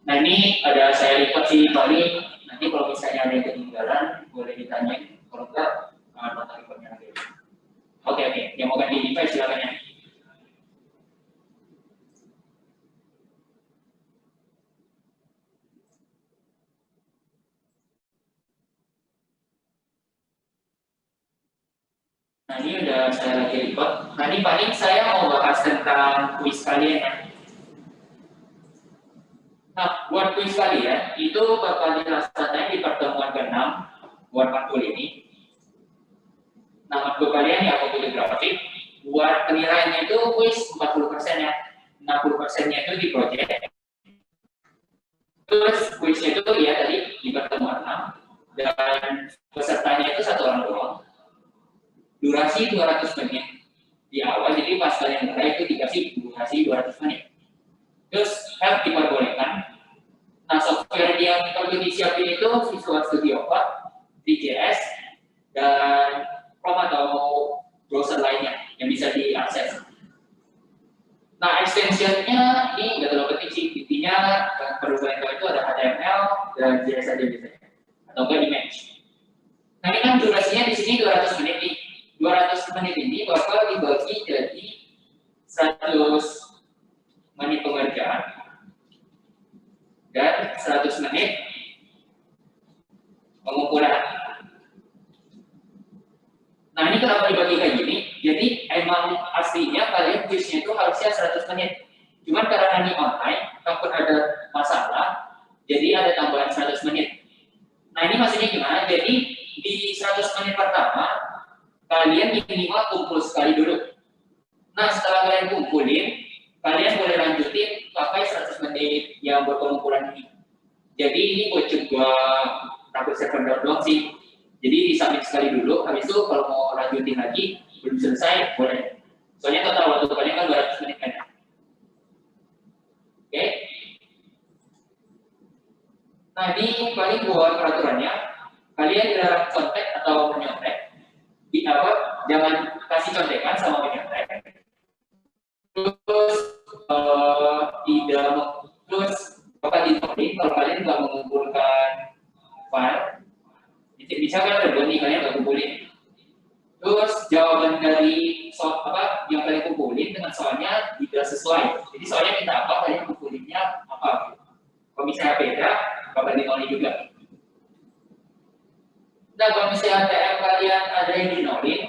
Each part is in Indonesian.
Nah ini ada saya lipat sih paling nanti kalau misalnya ada yang ketinggalan boleh ditanyain, kalau enggak nonton reportnya lagi. Oke, yang mau ganti device silakan ya. Nah ini udah saya lagi lipat. Nah ini paling saya mau bahas tentang kuis kalian ya. Nah, buat kuis kalian itu bakal dilaksanakan di pertemuan ke-6 buat matkul ini. Nah, matkul kalian ya komputer grafik. Buat penilaiannya itu kuis 40% ya. 60%-nya itu di project. Terus kuisnya itu ya tadi di pertemuan 6 dan pesertanya itu 1 orang doang. Durasi 200 menit di awal, jadi pas kalian mulai itu dikasih durasi 200 menit. Terus help diperbolehkan. Nah, software yang perlu disiapin itu Visual Studio Code, VJS, dan Chrome atau browser lainnya yang bisa diakses. Nah, extensionnya ini nggak terlalu penting sih. Intinya yang perlu kalian tahu itu ada HTML dan JS aja biasanya, atau enggak image. Nah, ini kan durasinya di sini 200 menit nih. 200 menit ini bakal dibagi jadi 100 menit pengerjaan dan 100 menit pengumpulan. Nah ini kenapa dibagi kayak gini? Jadi emang aslinya kalian kuisnya itu harusnya 100 menit. Cuman karena ini online, takut ada masalah, jadi ada tambahan 100 menit. Nah ini maksudnya gimana? Jadi di 100 menit pertama, kalian minimal kumpul sekali dulu. Nah setelah kalian kumpulin, kalian boleh lanjutin pakai 100 menit yang buat pengumpulan ini. Jadi ini buat coba takut server doang sih. Jadi disubmit sekali dulu, habis itu kalau mau lanjutin lagi, belum selesai, boleh. Soalnya total waktu kalian kan 200 menit kan. Oke. Nah ini paling buat peraturannya, kalian dilarang contek atau menyontek. Di apa? Jangan kasih contekan sama menyontek. Terus tidak terus bakal ditolak kalau kalian nggak mengumpulkan file. Bisa kan ada nih kalian nggak kumpulin. Terus jawaban dari soal apa yang kalian kumpulin dengan soalnya tidak sesuai. Jadi soalnya minta apa, kalian kumpulinnya apa. Kalau misalnya beda, bakal dinolin juga. Nah, kalau misalnya TM kalian ada yang dinolin,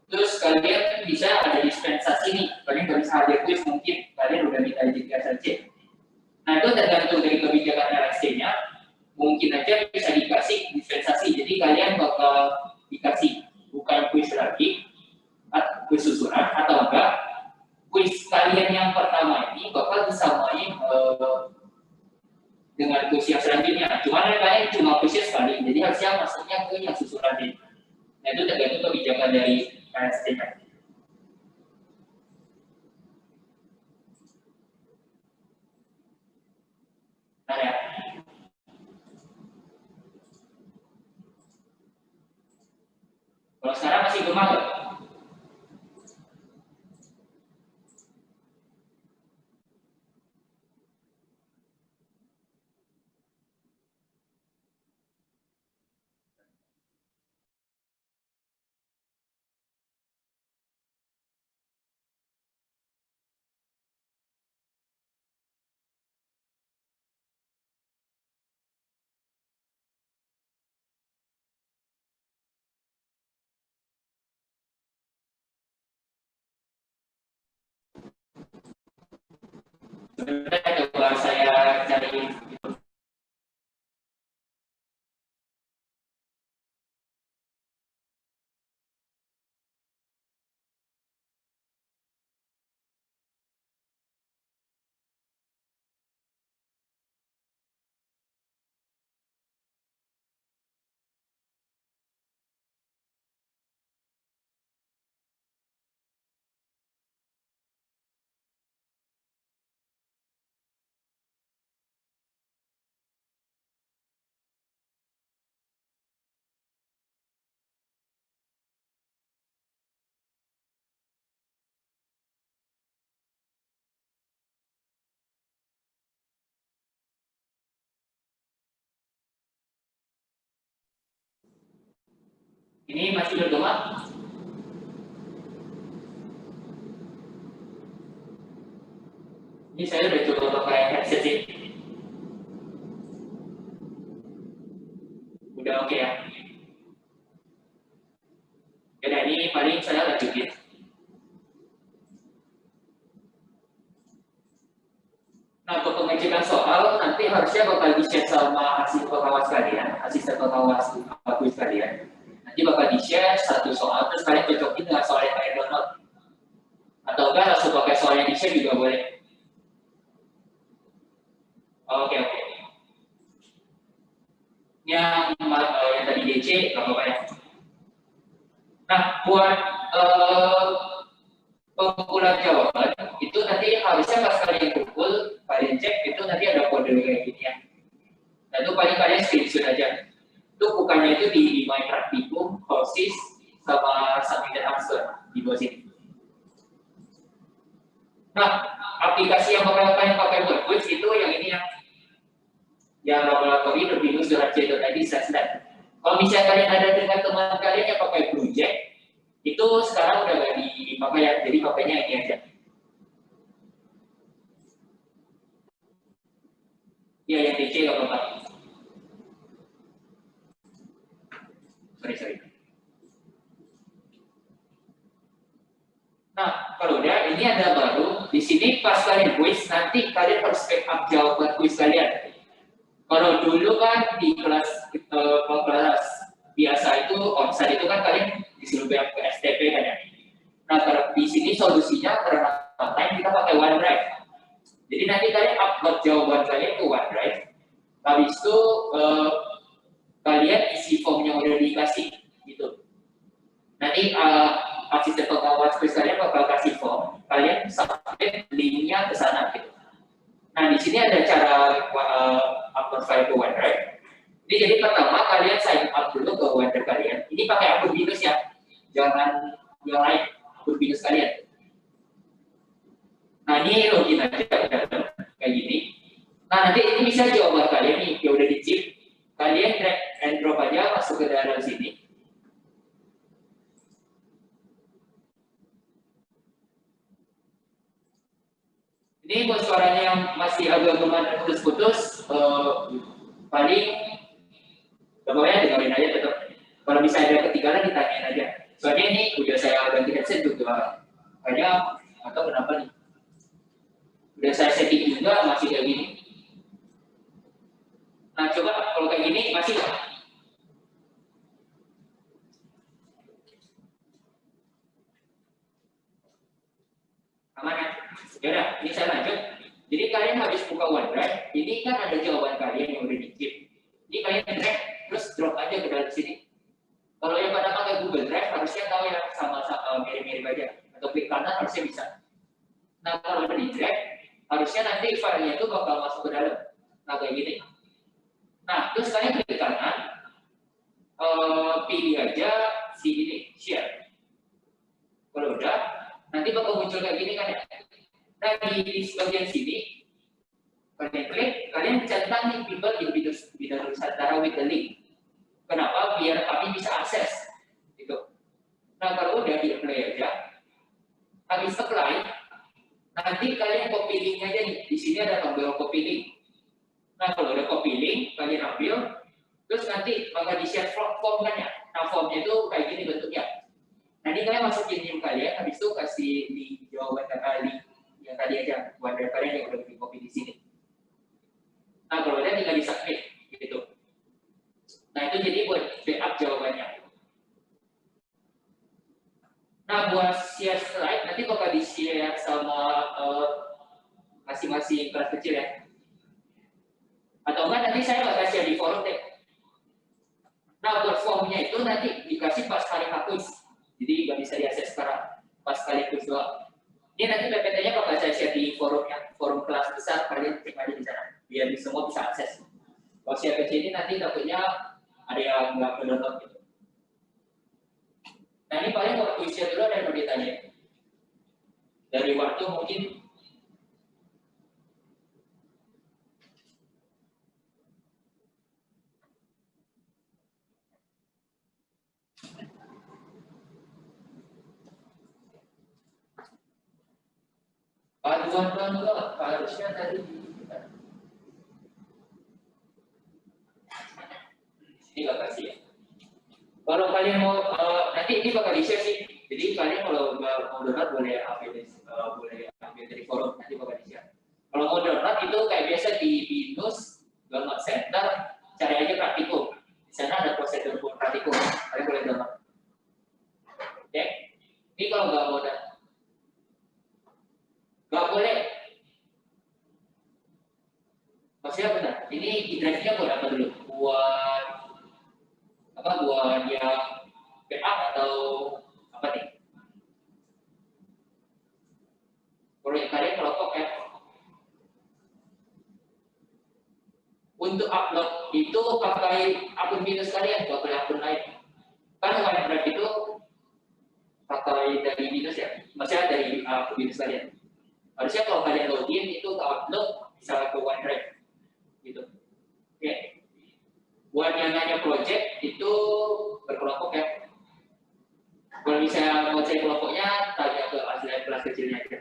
terus kalian bisa ada dispensasi nih. Kalian nggak bisa hadir kuis, mungkin kalian udah minta izin ke SLC. Nah, itu tergantung dari kebijakan LSC-nya. Mungkin aja bisa dikasih dispensasi. Jadi kalian bakal dikasih bukan kuis lagi, kuis susunan atau enggak kuis kalian yang pertama ini bakal disamain dengan kuis yang selanjutnya. Cuman kalian cuma kuisnya sekali, jadi harusnya masuknya ke yang susunan ini. Nah itu tergantung kebijakan dari KST-nya. Nah ya. Kalau sekarang masih belum ada. Sebenarnya coba saya cari Ini masih bergema? Ini saya udah coba pakai headset sih. Udah oke ya. Ya, ini paling saya lanjutin. Nah, untuk pengecekan soal nanti harusnya bakal di-share sama asisten pengawas kalian, asisten pengawas kuis kalian. Nanti bakal di-share satu soal, terus kalian cocokin dengan soal yang kalian download. Atau enggak langsung pakai soal yang di-share juga boleh. Oke. Yang tadi DC, nggak apa-apa ya. Nah, buat pengumpulan jawaban, itu nanti harusnya pas kalian kumpul, kalian cek, itu nanti ada kode kayak gini ya. Nah, itu paling kalian screenshot aja. Itu bukannya itu di My Praktikum, Courses, sama Submit and Answer di bawah sini. Nah, aplikasi yang bakal kalian pakai buat quiz itu yang ini yang laboratory.binus.ac.id/lab. Kalau misalnya kalian ada dengan teman kalian yang pakai Project, itu sekarang udah nggak dipakai ya, jadi pakainya ini aja. Ya, yang DC nggak apa-apa. Sorry. Nah, kalau udah, ini ada baru. Di sini pas kalian quiz, nanti kalian harus backup jawaban quiz kalian. Kalau dulu kan di kelas biasa itu onsite itu kan kalian disuruh backup ke STP kan ya. Nah, kalau di sini solusinya karena time kita pakai OneDrive. Jadi nanti kalian upload jawaban kalian ke OneDrive. Habis itu kalian isi form yang udah dikasih gitu. Nanti asisten pengawas quiz kalian bakal kasih form, kalian submit linknya ke sana gitu. Nah, di sini ada cara upload file ke OneDrive. Jadi pertama kalian sign up dulu ke OneDrive kalian. Ini pakai akun Binus ya, jangan yang lain, akun Binus kalian. Nah, ini login aja kayak gini. Nah, nanti ini bisa jawaban kalian nih, yang udah di-chip. Kalian drag and drop aja masuk ke dalam sini. Ini buat suaranya yang masih agak gemetar putus-putus, paling pokoknya dengerin aja tetap. Kalau bisa ada ketinggalan ditanyain aja. Soalnya ini udah saya ganti headset juga, kayaknya atau kenapa nih? Udah saya setting juga masih kayak gini. Nah, coba kalau kayak gini masih aman ya? Yaudah, ini saya lanjut. Jadi kalian habis buka OneDrive, ini kan ada jawaban kalian yang udah di-keep. Ini kalian drag, terus drop aja ke dalam sini. Kalau yang pada pakai Google Drive harusnya tahu ya sama-sama mirip-mirip aja. Atau klik kanan harusnya bisa. Nah, kalau udah di-drag, harusnya nanti filenya itu bakal masuk ke dalam. Nah, kayak gini. Nah, terus kalian klik kanan, pilih aja si ini, share. Kalau udah, nanti bakal muncul kayak gini kan ya. Nah, di bagian sini, kalian klik, kalian centang nih people di bidang Nusantara with the link. Kenapa? Biar kami bisa akses. Gitu. Nah, kalau udah di apply aja, habis apply, nanti kalian copy link aja nih. Di sini ada tombol copy link. Nah, kalau udah copy link, kalian ambil, terus nanti bakal di-share form kan ya. Nah, formnya itu kayak gini bentuknya. Nanti kalian masukin link kalian, habis itu kasih di jawaban kali yang tadi aja, buat kalian yang udah di copy di sini. Nah, kalau udah tinggal di-submit, gitu. Nah, itu jadi buat backup jawabannya. Nah, buat share slide, nanti bakal di-share sama masing-masing kelas kecil ya. Atau enggak, nanti saya bakal share di forum deh. Nah, buat formnya itu nanti dikasih pas kali quiz. Jadi nggak bisa diakses sekarang, pas kali quiz doang. Ini nanti PPT-nya bakal saya share di forumnya, forum kelas besar, kalian cek aja di sana, biar semua bisa akses. Kalau share kecil ini nanti takutnya ada yang nggak menonton gitu. Nah, ini paling kalau kuisnya dulu ada yang mau ditanya. Dari waktu mungkin Aduan download harusnya tadi ini bakal sih ya. Kalau kalian mau nanti ini bakal di share sih. Jadi kalian kalau mau download boleh ambil dari forum, nanti bakal di share. Kalau mau download itu kayak biasa di Binus Download Center, cari aja praktikum. Di sana ada prosedur praktikum, kalian boleh download. Oke? Ini kalau nggak mau nggak boleh. Maksudnya benar. Ini drive-nya buat apa dulu? Buat apa? Buat yang backup atau apa nih? Proyek kalian kelompok ya. Untuk upload itu pakai akun Binus kalian, nggak boleh akun lain. Kan OneDrive itu pakai dari Binus ya, maksudnya dari akun Binus kalian. Harusnya kalau kalian login itu ke upload bisa ke OneDrive, gitu. Oke. Buat yang nanya project itu berkelompok ya. Kalau misalnya mau cek kelompoknya, tanya ke asli kelas kecilnya aja.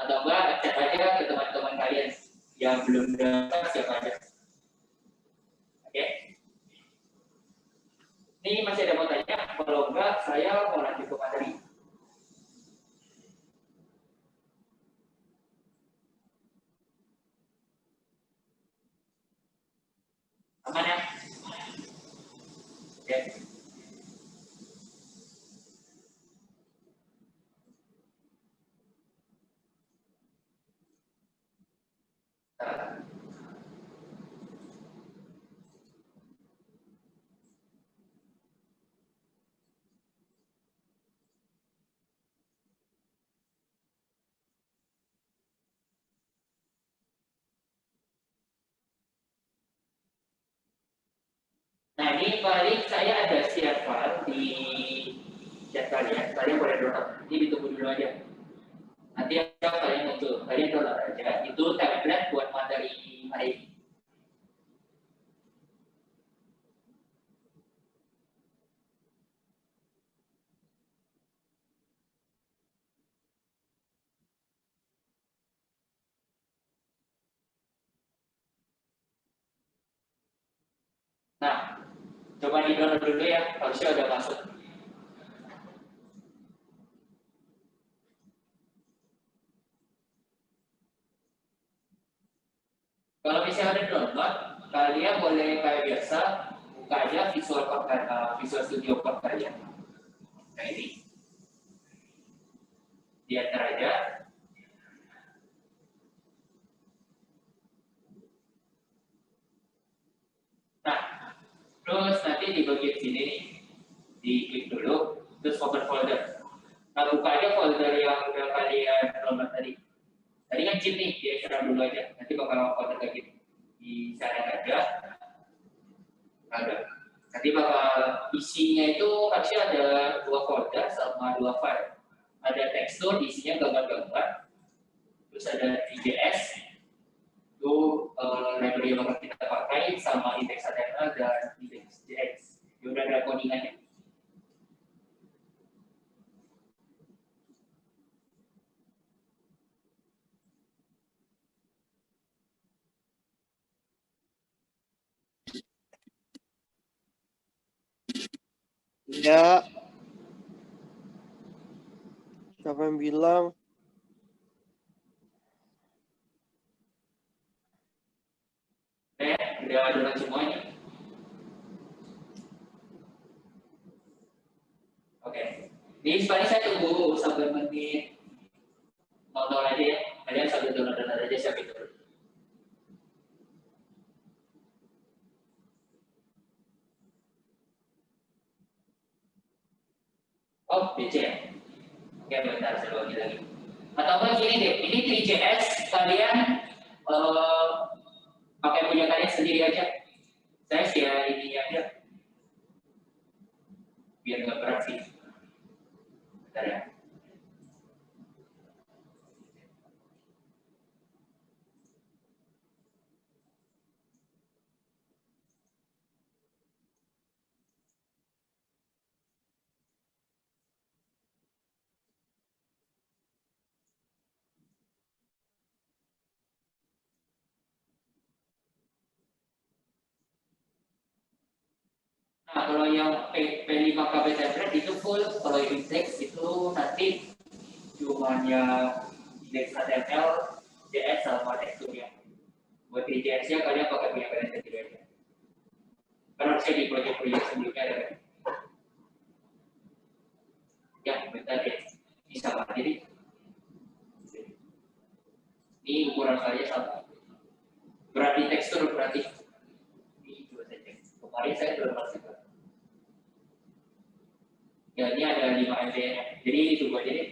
Atau enggak, cek aja ke teman-teman kalian yang belum daftar siapa aja. Oke. Ini masih ada mau tanya, kalau enggak saya mau lanjut ke materi. Aman ya? Oke. Nah ini paling saya ada share file di chat kalian, kalian boleh download. Ini ditunggu dulu aja. Nanti kalian muncul, kalian download aja. Itu template buat materi hari ini. Nah, coba di download dulu ya, harusnya udah masuk. Kalau misalnya ada download, kalian boleh kayak biasa buka aja Visual Studio Code kalian. Nah ini, diantar aja. Nah, terus nanti di bagian sini nih, diklik dulu, terus open folder. Nah, buka aja folder yang udah kalian download tadi. Tadi kan chip nih, di extract dulu aja. Nanti bakal folder kayak gini. Di sana ada. Nanti bakal isinya itu harusnya ada 2 folder sama 2 file. Ada tekstur, isinya gambar-gambar. Terus ada IJS, itu library yang bakal kita pakai sama index HTML dan index JS. Ya udah ada codingannya. Ya. Siapa yang bilang? Udah download semuanya. Oke. Ini sebenarnya saya tunggu sampai menit nonton aja ya. Kalian sambil download aja siapa itu. Oh, DC ya? Oke, bentar saya bagi lagi. Atau enggak gini deh, ini 3JS kalian pakai punya kalian sendiri aja. Saya share ini aja. Biar nggak berat sih. Bentar ya. Nah, kalau yang P5KB template itu full, kalau index itu nanti cuma yang index HTML, JS sama teksturnya. Buat di JS-nya kalian pakai punya kalian sendiri aja. Karena saya di proyek-proyek sebelumnya ada. Ya, bentar ya. Ini sama. Jadi, ini ukuran saya sama. Berarti tekstur berarti. Ini juga saja. Kemarin saya sudah masukkan. Ya, ini ada 5 MB-nya. Jadi, itu aja deh.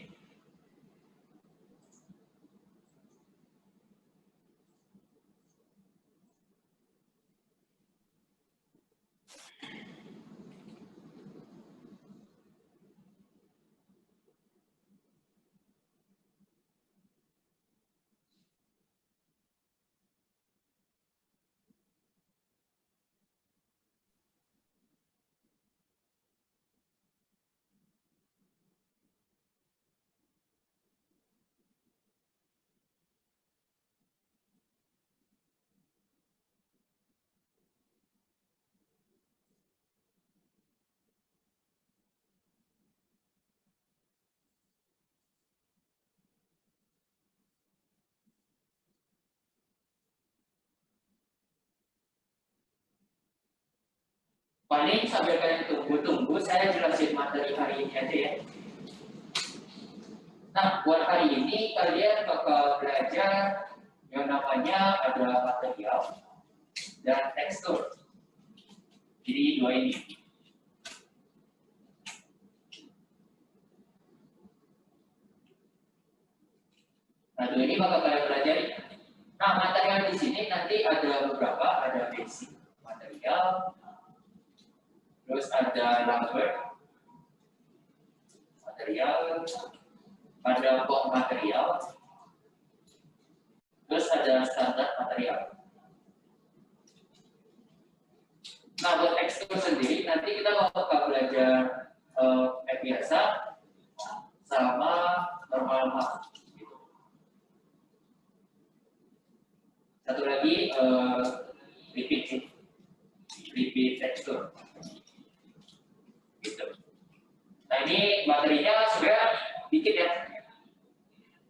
Paling sambil kalian tunggu-tunggu, saya jelasin materi hari ini aja ya. Nah, buat hari ini kalian bakal belajar yang namanya ada material dan tekstur. Jadi dua ini. Nah, dua ini bakal kalian pelajari. Nah, material di sini nanti ada beberapa, ada basic material, terus ada lumber material, ada bulk material, terus ada standar material. Nah, buat tekstur sendiri nanti kita bakal belajar biasa sama normal map. Satu lagi repeat tekstur. Gitu. Nah, ini materinya sebenarnya dikit ya.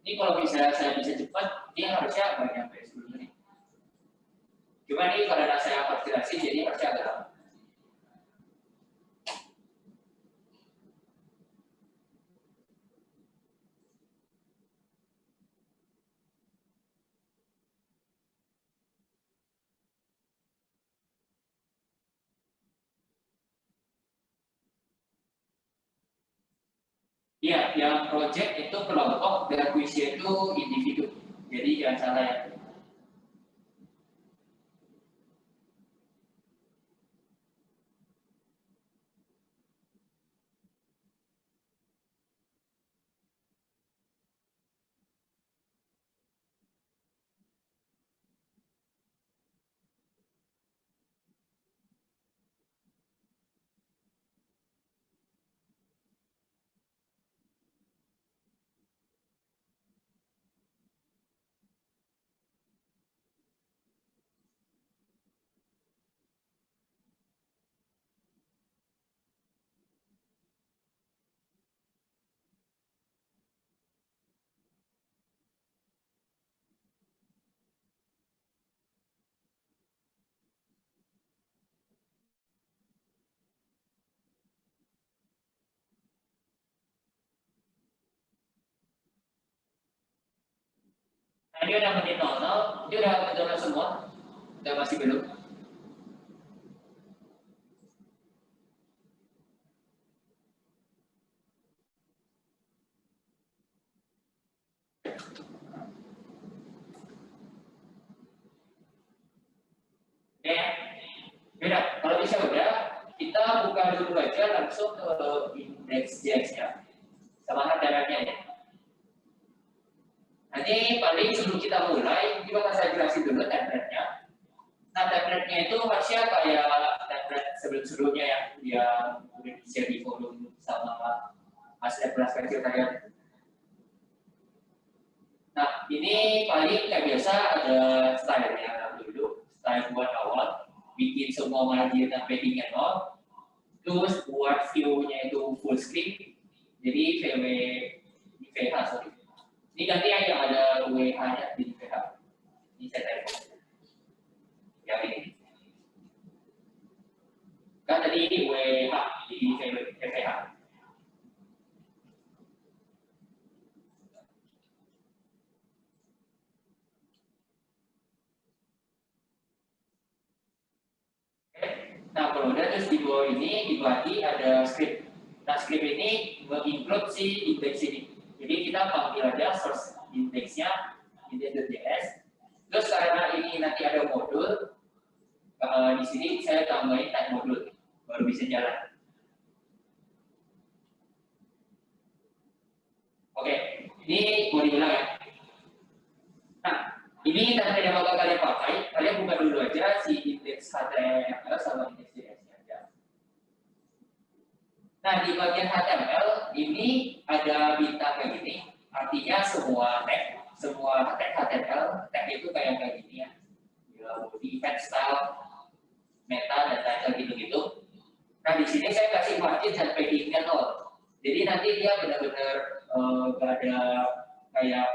Ini kalau bisa saya bisa cepat, ini harusnya banyak sebelumnya. Cuma ini karena saya konfigurasi jadi harusnya agak lama. Iya, yang project itu kelompok dan kuisi itu individu. Jadi jangan salah ya. Nah, ini udah menit 00, ini udah mendownload semua, udah masih belum? Ya, beda. Kalau bisa udah, kita buka dulu aja langsung ke index JS-nya sama HTML-nya ya. Nanti paling sebelum kita mulai, ini bakal saya jelasin dulu template-nya. Nah, template-nya itu harusnya kayak template sebelum-sebelumnya ya, yang udah di-share di forum sama hasil kelas kecil kalian. Nah, ini paling kayak biasa ada style-nya dulu, style buat awal, bikin semua margin dan padding-nya 0, Terus buat view-nya itu full screen, jadi VW di VH, sorry. Ini ganti yang ada WH-nya di VH. Ini saya typo. Ya ini. Kan tadi WH di VH. Nah, kalau udah terus di bawah ini dibagi ada script. Nah, script ini menginclude si index ini. Jadi kita panggil aja source indexnya index.js. Terus karena ini nanti ada modul, di sini saya tambahin type modul baru bisa jalan. Oke, ini mau diulang ya. Nah, ini tanda yang bakal kalian pakai, kalian buka dulu aja si indeks HTML sama indeks JS-nya aja. Nah, di bagian HTML ini ada bintang kayak gini, artinya semua tag HTML, tag itu kayak gini ya. Body, head style, meta, dan title gitu-gitu. Nah, di sini saya kasih margin dan paddingnya 0. Jadi nanti dia benar-benar nggak ada kayak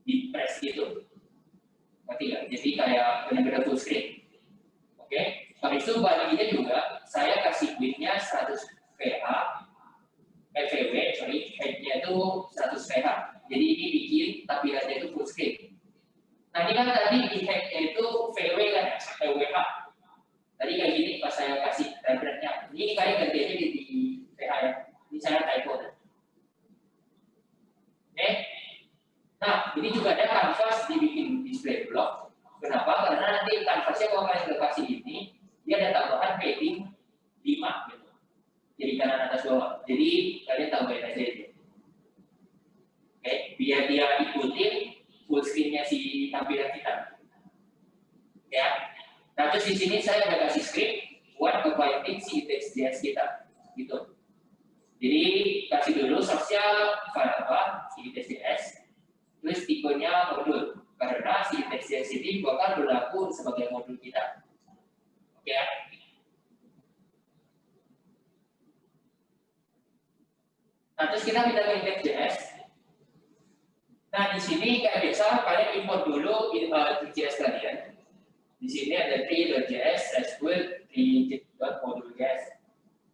di press gitu. Ngerti nggak? Jadi kayak benar-benar full screen. Oke, habis itu bagiannya juga saya kasih width-nya 100 VH, VW, sorry, height-nya itu 100 VH. Jadi ini bikin tampilannya itu full screen. Nah, ini kan tadi di height-nya itu VW kan, VWH. Tadi kayak gini pas saya kasih template-nya. Ini kayak ganti aja di VH ya. Ini saya typo. Oke. Nah, ini juga ada canvas dibikin display block. Kenapa? Karena nanti canvasnya kalau kalian kasih ini, dia ada tambahan padding 5 gitu. Jadi kanan atas bawah. Jadi kalian tambahin aja itu. Oke, biar dia ikutin full screen-nya si tampilan kita. Ya. Nah, terus di sini saya ada kasih script buat nge-binding si index.js kita. Gitu. Jadi kasih dulu source-nya file apa, si index.js. Terus tipenya modul, karena si index.js ini bakal berlaku sebagai modul kita. Oke ya? Nah, terus kita minta ke index.js. Nah, di sini kayak biasa kalian import dulu JS kalian. Di sini ada tree.js, SQL, tree.module.js.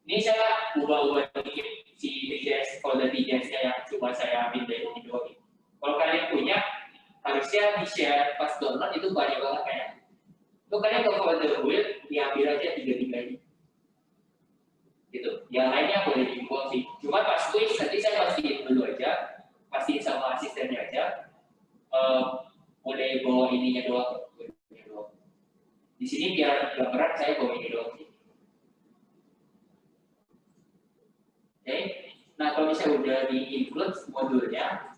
Ini saya ubah-ubah dikit si JS folder JS-nya yang cuma saya ambil dari ini doang. Kalau kalian punya, harusnya di-share pas download itu banyak banget kayaknya. Itu kalian ke folder build, diambil aja 3-3 ini. Gitu. Yang lainnya boleh diimport sih. Cuma pas quiz, nanti saya pastiin dulu aja. Pastiin sama asistennya aja. Boleh bawa ininya doang. Di sini biar nggak berat, saya bawa ini doang sih. Oke. Nah, kalau misalnya udah di-include modulnya,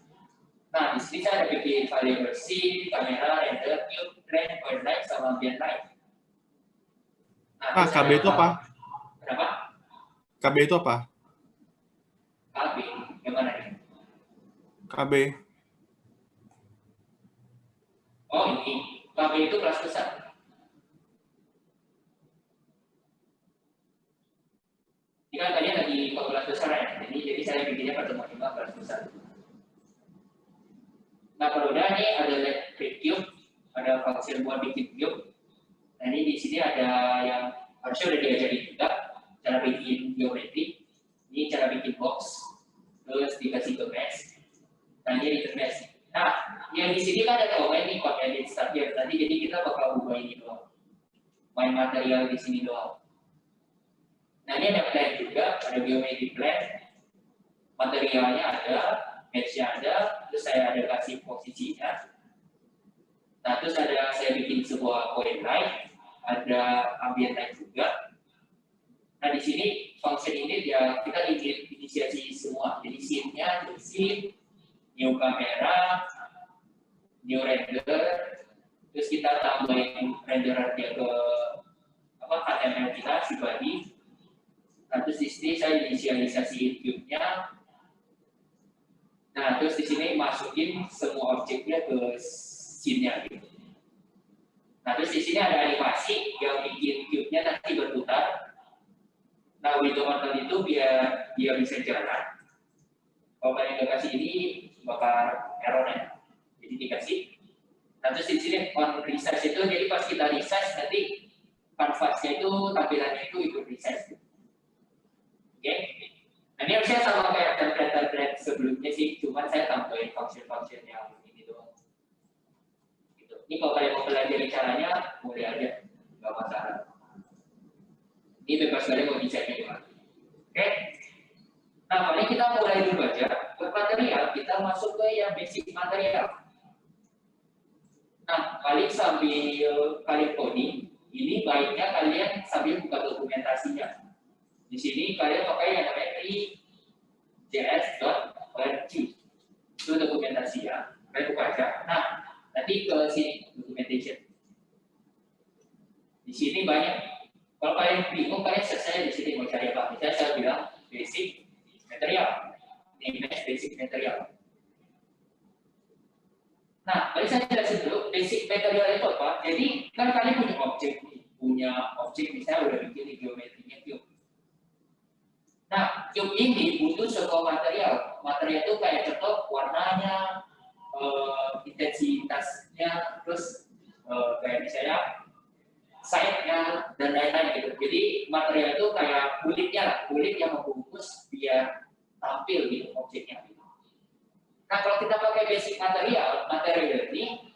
nah, di sini saya ada bikin variable scene, kamera, render, cube, trend, point light, sama ambient light. Nah, KB itu apa? Kenapa? KB itu apa? KB, yang mana ini? KB. Oh, ini. KB itu kelas besar. Ini kan kalian lagi kelas besar ya, jadi saya bikinnya pertemuan 5 kelas besar. Nah, kalau udah nih ada create cube, ada function buat bikin cube. Nah, ini di sini ada yang harusnya udah diajarin juga, cara bikin geometri. Ini cara bikin box, terus dikasih ke mesh. Nah, ini di mesh. Nah, yang di sini kan ada comment nih, code edit start here. Nanti jadi kita bakal ubah ini doang. Main material di sini doang. Nah, ini ada plan juga, ada geometry plan. Materialnya ada, match-nya ada, terus saya ada kasih posisinya. Nah, terus ada saya bikin sebuah point light, ada ambient light juga. Nah, di sini function ini dia kita inisiasi semua. Jadi scene-nya, scene, new kamera, new render, terus kita tambahin renderan dia ke HTML kita si body. Nah, terus di sini saya inisialisasi cube-nya. Nah, terus di sini masukin semua objeknya ke scene-nya gitu. Nah, terus di sini ada animasi yang bikin cube-nya nanti berputar. Nah, window control itu biar dia bisa jalan. Kalau kalian nggak kasih ini, bakal error ya. Jadi dikasih. Nah, terus di sini on resize itu, jadi pas kita resize nanti canvasnya itu tampilannya itu ikut resize. Oke? Nah, ini harusnya sama kayak template sebelumnya sih, cuman saya tambahin function-function yang ini doang. Gitu. Ini kalau kalian mau pelajari caranya, boleh aja, nggak masalah. Ini bebas kalian mau desainnya gimana. Oke? Nah, paling kita mulai dulu aja. Buat material, kita masuk ke yang basic material. Nah, paling sambil kalian coding, ini baiknya kalian sambil buka dokumentasinya. Di sini kalian pakai yang namanya js.org. Itu dokumentasi ya. Kalian buka aja. Nah, nanti ke sini documentation. Di sini banyak. Kalau kalian bingung, kalian search saja di sini mau cari apa. Misalnya saya bilang basic material. Image basic material. Nah, tadi saya jelasin dulu basic material itu apa. Jadi kan kalian punya objek misalnya udah bikin di geometrinya cube. Nah, cube ini butuh sebuah material. Material itu kayak contoh warnanya, intensitasnya, terus kayak misalnya side-nya dan lain-lain gitu. Jadi material itu kayak kulitnya lah, kulit yang membungkus biar tampil gitu objeknya. Nah, kalau kita pakai basic material ini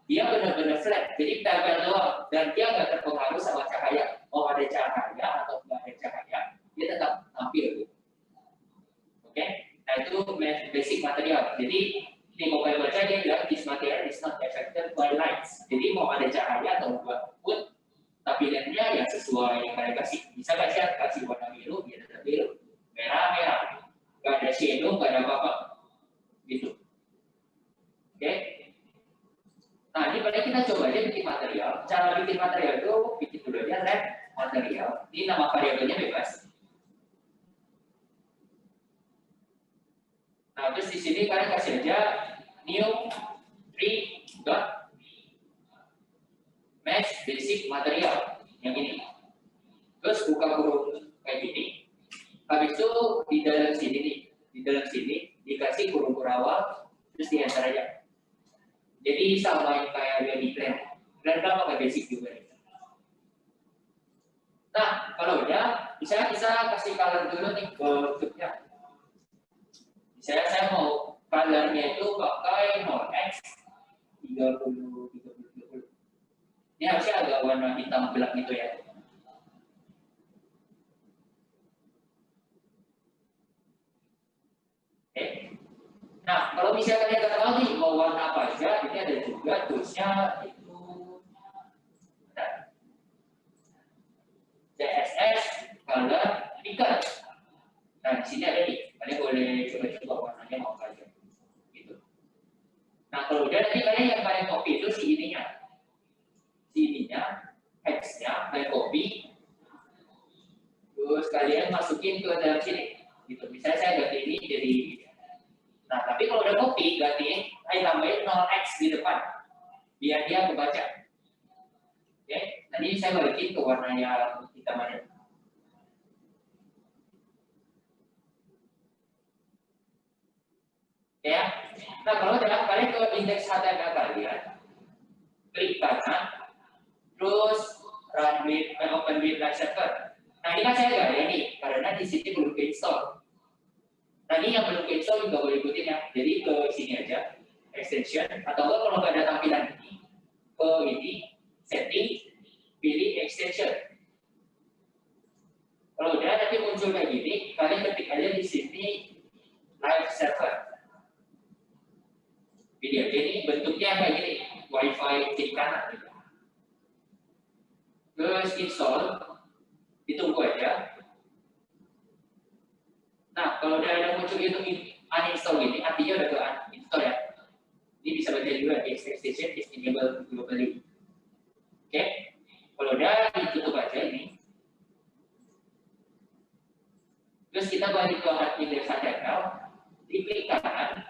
dia benar-benar flat, jadi tempel doang dan dia nggak terpengaruh sama cahaya. Mau ada cahaya atau nggak ada cahaya, dia tetap tampil. Oke? Nah, itu basic material. Jadi ini kalau kalian baca dia bilang this material is not affected by lights. Jadi mau ada cahaya atau enggak pun tampilannya ya sesuai yang kalian kasih. Bisa kasih warna biru, dia tetap biru. Merah, nggak ada shadow, nggak ada apa-apa. Gitu. Oke. Nah, ini paling kita coba aja bikin material. Cara bikin material itu bikin dulu aja lab material. Ini nama variabelnya bebas. Nah, terus di sini kalian kasih aja new tree dot mesh basic material yang ini. Terus buka kurung kayak gini. Habis itu di dalam sini nih, di dalam sini dikasih kurung awal, terus di enter aja. Jadi sama yang kayak yang di plan kan pakai basic juga nih. Nah, kalau udah, misalnya kita kasih color dulu nih ke cube-nya. Misalnya saya mau color-nya itu pakai 0x 30. Ini harusnya agak warna hitam gelap gitu ya. Oke. Nah, kalau misalnya kalian nggak tahu nih mau warna apa aja, ini ada juga toolsnya itu CSS color picker. Nah, di sini ada nih, kalian boleh coba-coba warnanya mau apa aja. Gitu. Nah, kalau udah nanti kalian yang kalian copy itu si ininya, text-nya kalian copy, terus kalian masukin ke dalam sini. Gitu. Misalnya saya ganti ini jadi. Nah, tapi kalau udah copy, gantiin, saya tambahin 0x di depan, biar dia kebaca. Oke, nanti saya balikin ke warna yang hitam aja. Ya, nah kalau udah kalian ke indeks HTML kalian, klik kanan, terus run with open with live server. Nah, ini kan saya nggak ada nih, karena di sini belum install. Nah, ini yang belum install juga boleh ikutin ya. Jadi ke sini aja, extension, atau enggak kalau nggak ada tampilan ini, ke ini, setting, pilih extension. Kalau udah nanti muncul kayak gini, kalian ketik aja di sini live server. Pilih aja ini bentuknya kayak gini, WiFi klik kanan. Terus install, ditunggu aja. Nah, kalau udah ada muncul itu uninstall gini, artinya udah ke uninstall ya. Ini bisa baca juga di extension is enabled globally. Oke, kalau udah ditutup aja ini. Terus kita balik ke indeks HTML, diklik kanan,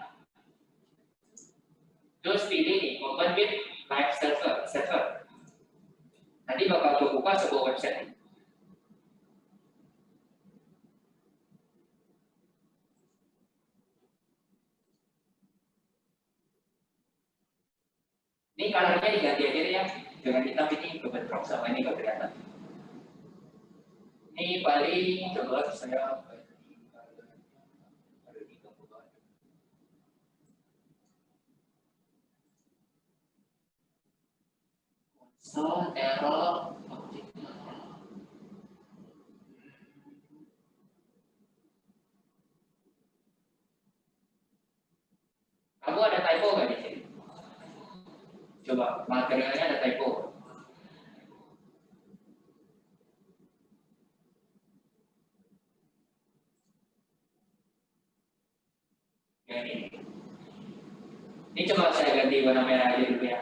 terus pilih nih open with live server. Nanti bakal kebuka sebuah website. colornya diganti aja deh ya, jangan hitam, ini kebentrok sama ini gak kelihatan. Ini paling coba saya so error object. Kamu ada typo nggak di sini? Coba materialnya ada typo. Ya, ini coba saya ganti warna merah aja dulu ya.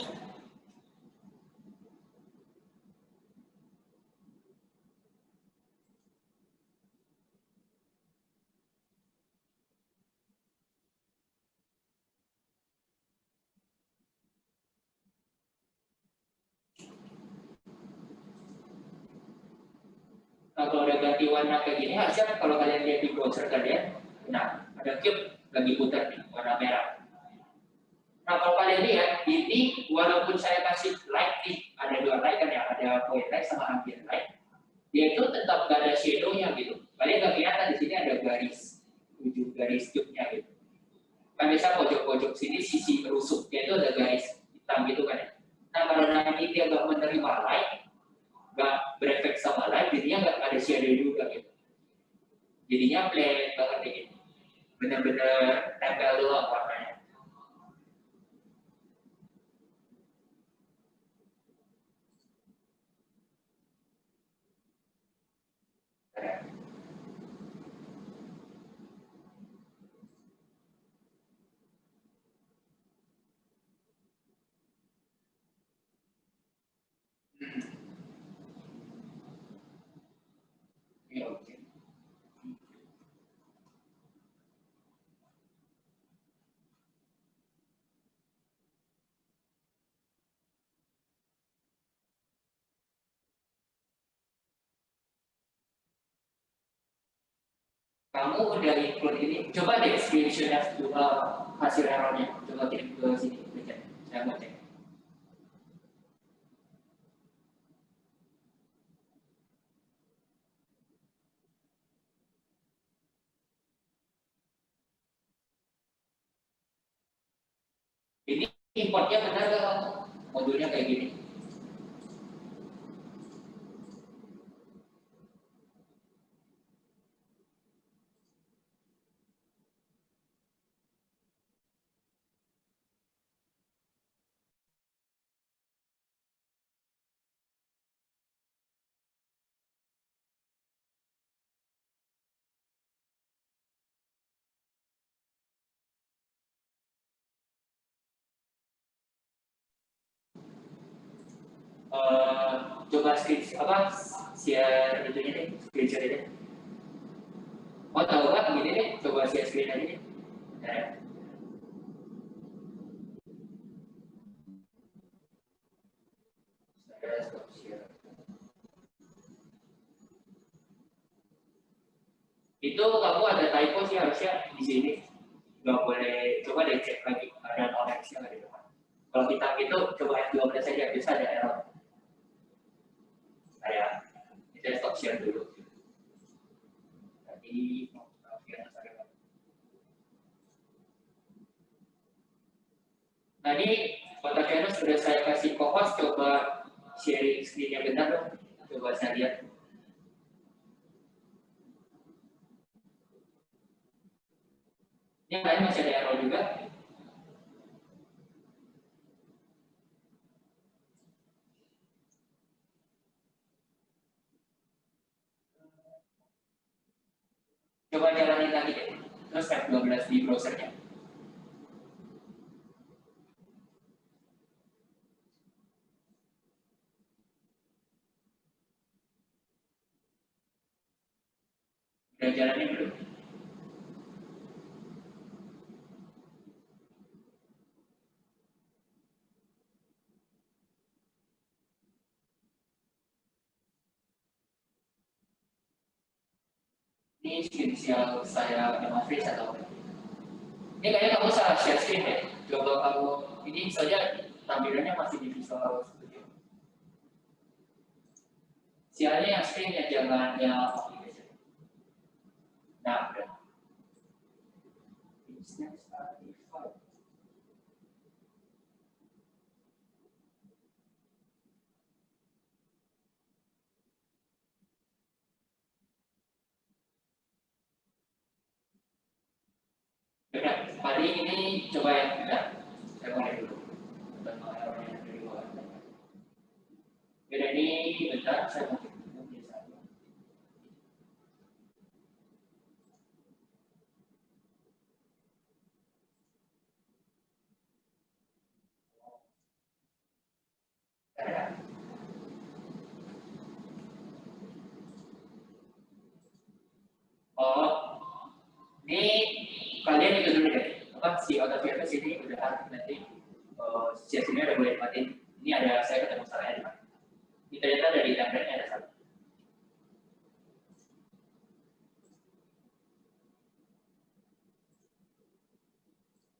Nah, kalau udah ganti warna kayak gini, harusnya kalau kalian lihat di browser kalian, nah ada cube lagi putar nih, warna merah. Nah, kalau kalian lihat, ini walaupun saya kasih light nih, ada dua light kan ya, ada point light sama ambient light, dia itu tetap gak ada shadow-nya gitu. Kalian nggak kelihatan di sini ada garis, ujung garis cube-nya gitu. Kan biasa pojok-pojok sini, sisi rusuknya itu ada garis hitam gitu kan ya. Nah, kalau nanti dia nggak menerima light, nggak berefek sama light, jadinya nggak ada shadow juga gitu. Jadinya plain banget kayak gitu. Bener-bener tempel doang warnanya. Ya, oke. Kamu udah include ini, coba deh screenshot hasil errornya, coba kirim ke sini, saya mau cek. Ini importnya benar nggak? Modulnya kayak gini. Coba share itunya deh, screenshot aja. Mau tahu nggak begini deh, coba share screen aja deh. Nah, saya stop share. Itu kamu ada typo sih harusnya di sini. Nggak boleh, coba deh cek lagi ada nonex-nya nggak di depan. Kalau kita gitu coba F12 saja, bisa ada error. Saya kita stop share dulu. Tadi tadi kontak channel sudah saya kasih co-host, coba sharing screen-nya benar dong. Coba saya lihat. Ini lain masih ada error juga. Coba jalanin lagi deh. Terus F12 di browsernya. Udah jalanin belum? Ini screen yang saya demonstrasi atau apa? Ini kayaknya kamu salah share screen ya. Coba kamu ini saja tampilannya masih di Visual Studio. Sialnya yang screen ya, jangan yang application. Nah, udah. Instance artifact. Udah, kali ini coba yang udah. Saya mulai dulu. Beda ini bentar, saya mau biasa. Oh, ini kalian itu dulu deh. Apa si AutoVFS ini udah nanti sesinya udah boleh matiin. Ini ada saya ketemu salahnya di mana? Ini ternyata dari template-nya ada salah.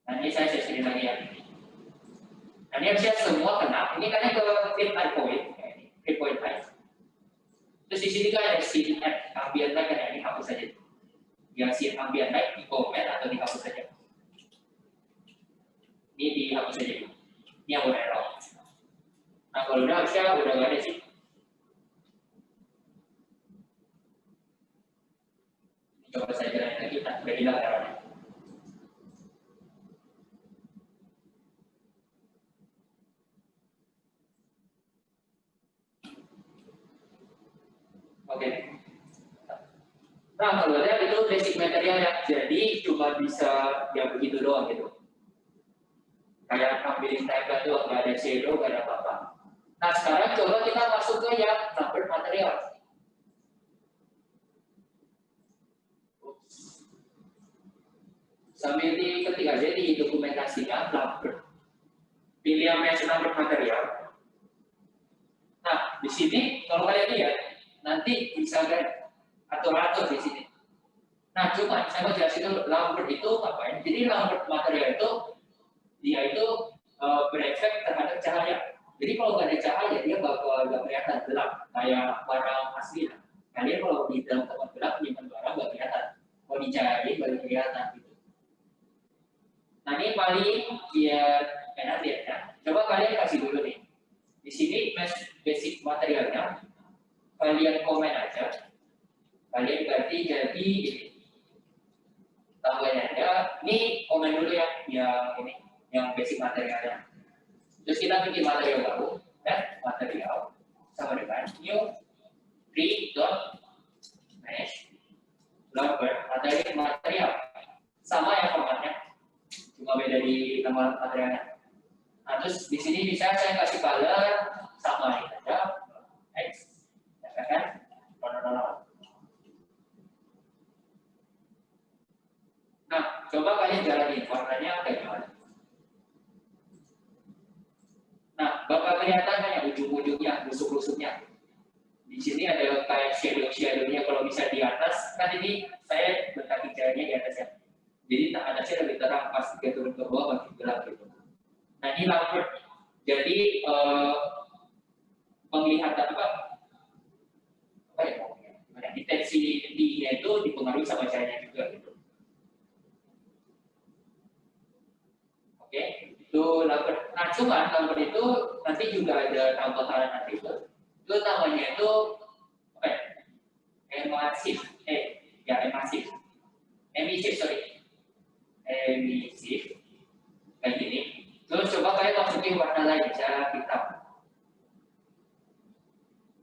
Nah, ini saya share screen lagi ya. Nah, ini harusnya semua kena. Ini karena ke flip point, flip point light. Terus di sini kan ada si ambient light, kan ini hapus saja. Yang si ambient light di comment atau dihapus saja. Ini dihapus saja. Ini yang udah error. Nah, kalau udah harusnya udah nggak ada sih. Coba saya jalanin lagi, nah, udah hilang errornya. Oke. Nah, kalau lihat itu basic material ya, jadi cuma bisa ya begitu doang gitu. Kayak ambilin tagline itu nggak ada shadow, nggak ada apa-apa. Nah, sekarang coba kita masuk ke yang number material. Sambil diketik aja di dokumentasinya number. Pilih yang mention number material. Nah, di sini kalau kalian lihat nanti bisa ada atur-atur di sini. Nah, cuma saya mau jelasin dulu Lambert itu ngapain. Jadi Lambert material itu dia itu berefek terhadap cahaya. Jadi kalau nggak ada cahaya dia bakal nggak kelihatan gelap kayak barang asli. Kalian kalau di dalam tempat gelap nyimpan barang nggak kelihatan. Kalau dicahayain baru kelihatan gitu. Nah, ini paling biar enak lihat ya. Coba kalian kasih dulu nih. Di sini basic materialnya kalian komen aja. Kalian ganti jadi ini. Tambahnya ada, ini komen dulu ya, yang ini, yang basic materialnya. Terus kita bikin material baru, dan material sama dengan new free.mesh Lambert material sama ya formatnya, cuma beda di nama materialnya. Nah, terus di sini bisa saya kasih color sama ini aja, X, ya kan? Nah, coba kalian jalanin warnanya kayak gimana. Nah, bakal kelihatan kan yang ujung-ujungnya, rusuk-rusuknya. Di sini ada kayak shadow-shadownya kalau bisa di atas. Kan ini saya letak cahayanya di atas ya. Jadi atasnya lebih terang, pas dia turun ke bawah makin gelap gitu. Nah, ini Lambert. Jadi penglihatan apa ya? Intensity-nya itu dipengaruhi sama cahayanya juga gitu. Oke, itu Lambert. Nah, cuma Lambert itu nanti juga ada tambahan atribut. Itu namanya itu apa ya? Emisif, kayak gini. Terus coba kalian masukin warna lain, misalnya hitam.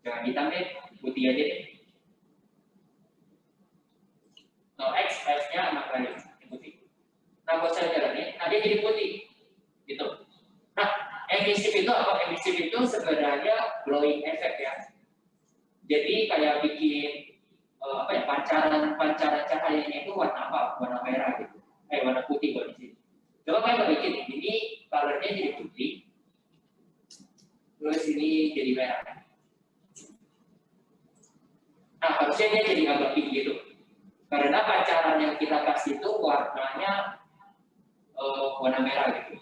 Jangan hitam deh, putih aja deh. No, X-nya anak lain, putih. Nah, buat saya jalanin, nah dia jadi putih, gitu. Nah, emisif itu apa? Emisif itu sebenarnya glowing effect ya. Jadi kayak bikin apa ya, pancaran cahayanya itu warna apa? Warna merah gitu. Warna putih kalau di sini. Coba kalian bikin ini colornya jadi putih. Terus ini jadi merah. Nah, harusnya dia jadi agak pink gitu. Karena pancaran yang kita kasih itu warnanya warna merah gitu.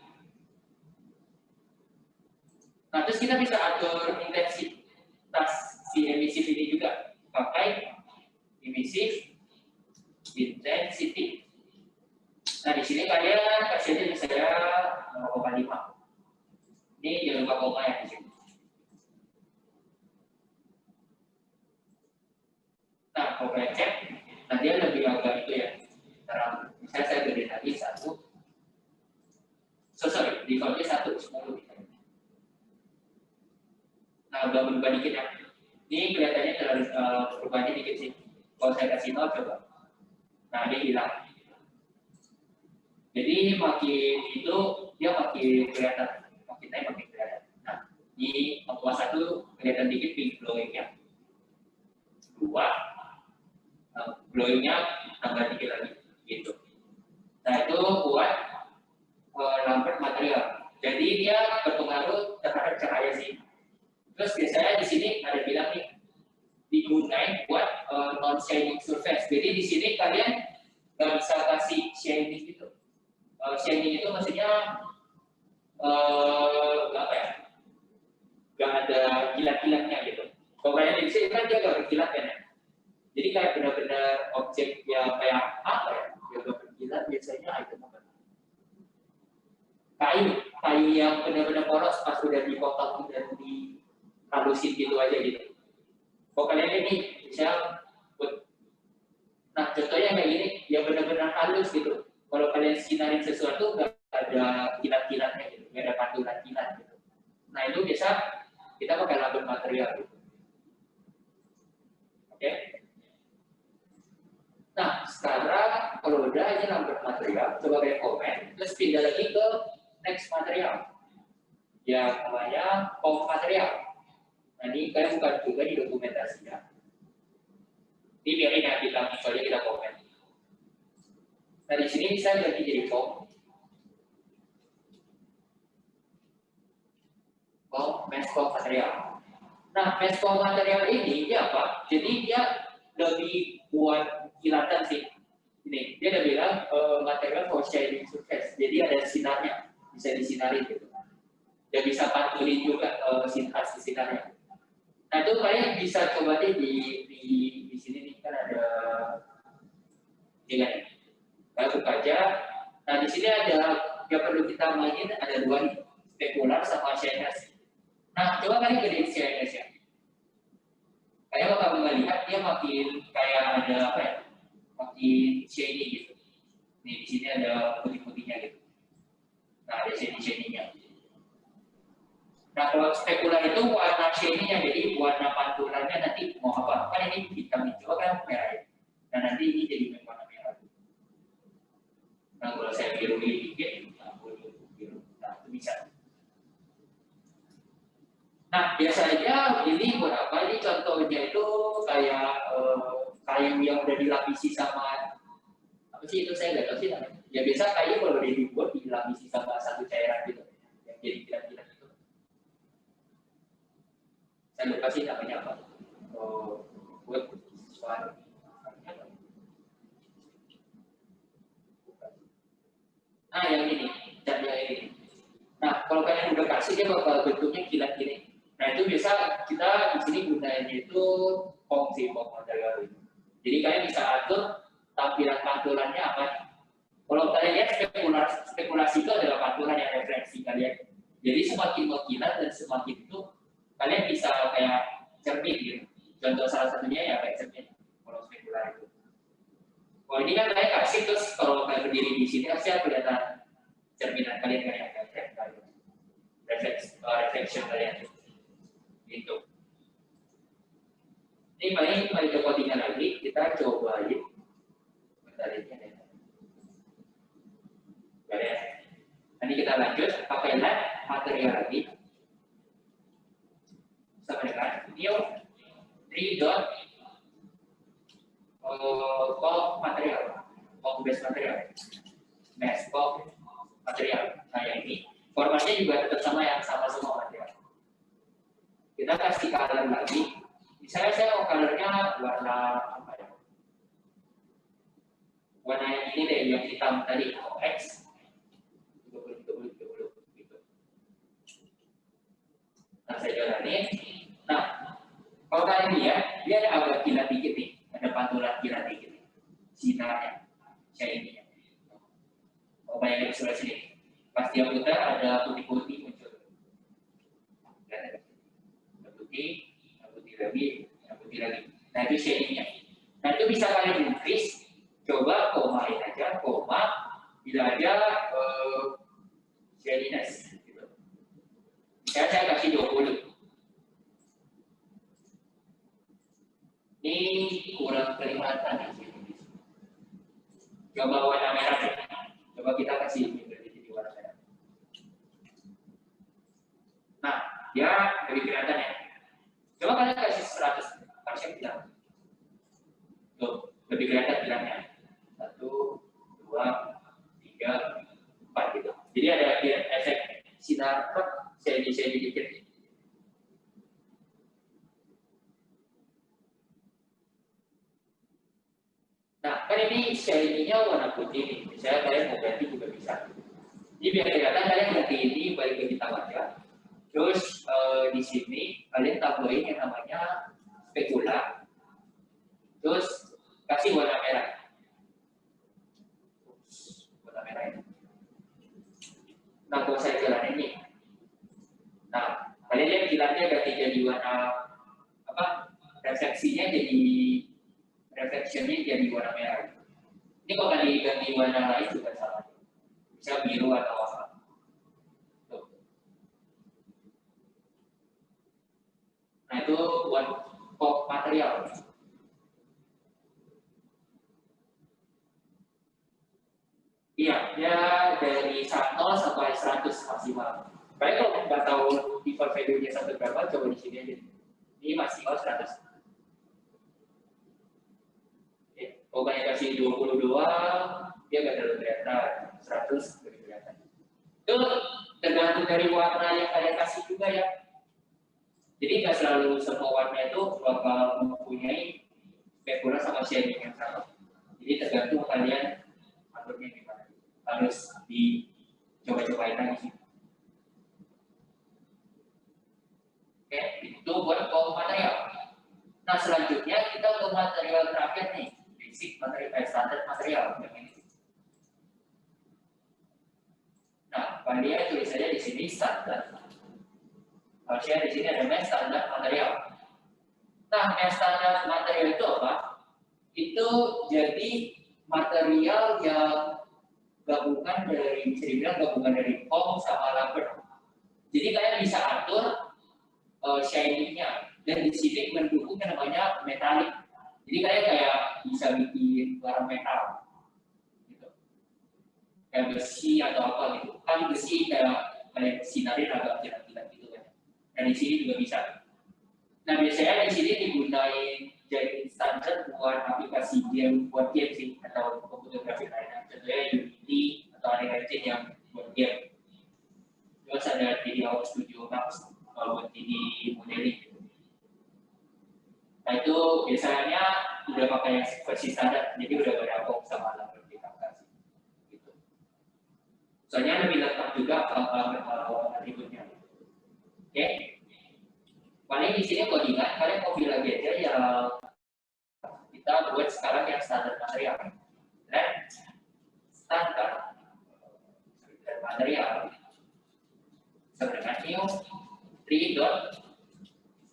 Nah, terus kita bisa atur intensitas si emisif ini juga pakai emisif intensity. Nah, di sini kalian kasih aja misalnya 0,5. Ini jangan lupa koma ya di sini. Nah, kalau kalian cek, nah dia lebih agak itu ya. Terang, misalnya saya gedein lagi 1. Sorry, defaultnya 1/10. Nah, udah berubah dikit ya. Ini kelihatannya terlalu perubahannya dikit sih. Kalau saya kasih 0, coba. Nah, dia hilang. Jadi makin itu dia makin kelihatan, makin naik makin kelihatan. Nah, di 0,1 kelihatan dikit pink glowing-nya. 2, glowing-nya tambah dikit lagi, gitu. Nah, itu buat lampu material. Jadi dia berpengaruh terhadap cahaya sih. Terus biasanya di sini ada bilang nih digunakan buat non shining surface. Jadi di sini kalian nggak bisa kasih shining gitu. Shining itu maksudnya apa ya? Nggak ada kilat-kilatnya gitu. Kalau kalian di sini kan dia nggak berkilat kan ya. Jadi kayak benar-benar objek yang kayak apa ya? Yang nggak berkilat biasanya item apa? Kayu yang benar-benar poros pas udah dipotong dan dihalusin gitu aja gitu. Kalau kalian ini bisa, nah contohnya kayak gini, yang benar-benar halus gitu. Kalau kalian sinarin sesuatu nggak ada kilat-kilatnya gitu, nggak ada pantulan kilat gitu. Nah itu biasa kita pakai label material gitu. Oke? Nah sekarang kalau udah ini label material, coba kalian komen, terus pindah lagi ke next material, yang namanya form material. Nah ini kalian buka juga di dokumentasinya. Ini biarin ya kita misalnya kita komen. Nah di sini bisa ganti jadi form mesh form material. Nah mesh form material ini dia apa? Jadi dia lebih buat kilatan sih. Ini dia udah bilang material for shining surface. Jadi ada sinarnya, bisa disinarin gitu. Dan bisa pantulin juga hasil sinarnya. Nah itu kalian bisa coba deh di sini nih kan ada ini kan. Kita buka aja. Nah di sini ada yang perlu kita mainin ada 2 nih, spekular sama CNS. Nah coba kalian gedein CNS ya. Kalian bakal melihat dia makin kayak ada apa ya? Makin shiny gitu. Nih di sini ada putih-putihnya gitu. Nah ada shiny-shiny-nya. Nah kalau spekular itu warna shiny-nya, jadi warna pantulannya nanti mau apa? Kan ini hitam hijau kan merah ya. Nah nanti ini jadi warna merah. Nah kalau saya biru dikit, nah biru, nah itu bisa. Nah biasanya ini buat apa? Ini contohnya itu kayak kayu yang udah dilapisi sama apa sih itu saya nggak tahu sih namanya. Ya biasa kayu kalau udah dibuat dilapisi sama satu cairan gitu, yang jadi kilat-kilat itu. Saya lupa sih namanya apa. Buat suara. Nah yang ini, cat yang ini. Nah kalau kalian udah kasih dia bakal bentuknya kilat gini. Nah itu biasa kita di sini gunanya itu form material. Jadi kalian bisa atur tampilan pantulannya apa. Kalau kalian lihat spekulasi itu adalah pantulan yang refleksi kalian. Jadi semakin mengkilat dan semakin itu kalian bisa kayak cermin gitu. Contoh salah satunya ya kayak cermin. Kalau spekular itu. Kalau ini kan kalian kasih terus kalau kalian berdiri di sini pasti kelihatan cerminan kalian kan yang reflection kalian. Gitu. Ini paling codingnya lagi, kita cobain. Bentar ini ada. Beres. Nanti kita lanjut pakai lab material lagi. Sama dengan new 3 dot material, base material, mesh material. Nah yang ini formatnya juga tetap sama yang sama semua material. Kita kasih color lagi. Misalnya saya mau colornya warna apa ya? Warna yang ini deh, yang hitam tadi, X. 30 gitu. saya jalanin. Nah, kalau kalian lihat, dia ada agak kilat dikit nih, ada pantulan kilat dikit nih. Sinarnya, shiny-nya. Kalau bayangin di sebelah sini, pas dia putar ada putih-putih muncul. Lihat ada putih lagi, putih lagi. Nah itu shading-nya. Nah itu bisa kalian increase. Coba komain aja, koma, bila ada shadiness. Gitu. Misalnya saya kasih 20. Ini kurang kelihatan di sini. Coba warna merah deh. Coba kita kasih di warna merah. Nah, dia lebih kelihatan ya. Coba kalian kasih 100, harusnya bilang. Tuh, lebih kelihatan bilangnya. 1, 2, 3, 4 gitu. Jadi ada efek sinar saya dikit. Nah, kan ini shiny-nya warna putih nih. Misalnya kalian mau ganti juga bisa. Jadi biar kelihatan kalian ganti ini balik ke hitam aja. Terus di sini kalian tambahin yang namanya spekula. Terus kasih warna merah. Warna merah ini. Nah, kalau saya jalan ini. Nah, kalian lihat kilatnya ganti jadi warna apa? Refleksinya jadi refleksinya jadi warna merah. Ini kalau ganti warna lain juga sama. Bisa biru atau apa. Tuh. Nah, itu buat pop material. Iya, dia dari 0 sampai 100 maksimal. Baik kalau nggak tahu default value-nya sampai berapa, coba di sini aja. Ini maksimal 100. Oke. Kalau kalian kasih 22, dia nggak terlalu kelihatan. 100 lebih kelihatan. Itu tergantung dari warna yang kalian kasih juga ya. Jadi nggak selalu semua warna itu bakal mempunyai spekula sama shading yang sama. Jadi tergantung kalian aturnya gimana. Harus dicoba-cobain lagi sih. Oke, itu buat material. Nah selanjutnya kita ke material terakhir nih, basic material, standar material yang ini. Nah, kalian tulis saja di sini standar. Harusnya di sini ada standar material. Nah, standar material itu apa? Itu jadi material yang gabungan dari, bisa dibilang gabungan dari foam sama rubber. Jadi kalian bisa atur shading-nya dan di sini mendukung yang namanya metalik. Jadi kalian kayak bisa bikin barang metal, gitu. Kayak besi atau apa gitu. Kan besi kayak sinarin agak kilat-kilat gitu kan. Dan di sini juga bisa. Nah biasanya di sini digunakan jadi standar buat aplikasi game, buat game sih atau komputer grafik lainnya. Contohnya Unity atau Unreal Engine yang buat game. Terus ada di Visual Studio Max kalau buat ini modeling. Gitu. Nah itu biasanya udah pakai versi standar, jadi udah berapa sama alat aplikasi. Gitu. Soalnya lebih lengkap juga atributnya. Oke. Paling di sini codingan, kalian copy lagi aja yang kita buat sekarang yang standar material. Dan standar material sebenarnya new 3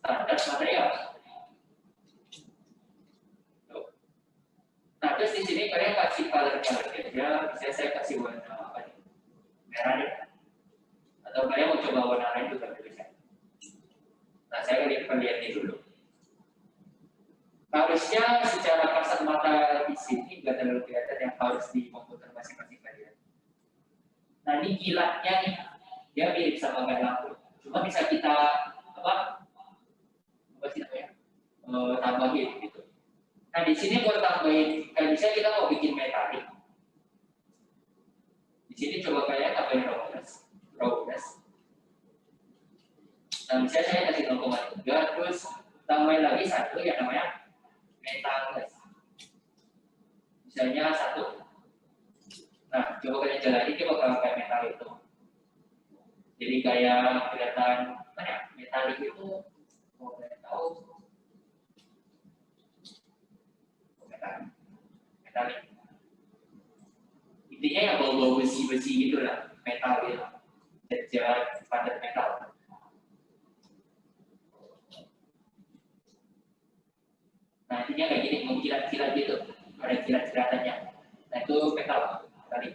standar material. Nah terus di sini kalian kasih color aja, bisa saya kasih warna apa nih? Merah deh. Atau kalian mau coba warna lain juga bisa. Nah saya akan lihat ini dulu. Harusnya secara kasat mata di sini nggak terlalu kelihatan yang harus di komputer masing-masing kalian. Nah ini kilatnya nih, dia mirip sama kayak lampu. Cuma bisa kita apa sih namanya tambahin gitu. Nah di sini buat tambahin, kayak bisa kita mau bikin metalik. Di sini coba kalian tambahin roughness. Nah misalnya saya kasih 0,3, terus tambahin lagi satu yang namanya metalness. Misalnya 1. Nah, coba kalian jalani dia bakal kayak metal itu. Jadi kayak kelihatan apa ya, metalik itu boleh tahu metalik. Intinya ya bau-bau besi-besi gitu lah, metal gitu, jajar padat metal. Nah intinya kayak gini, mengkilat-kilat gitu, ada kilat-kilatannya. Nah itu metal tadi.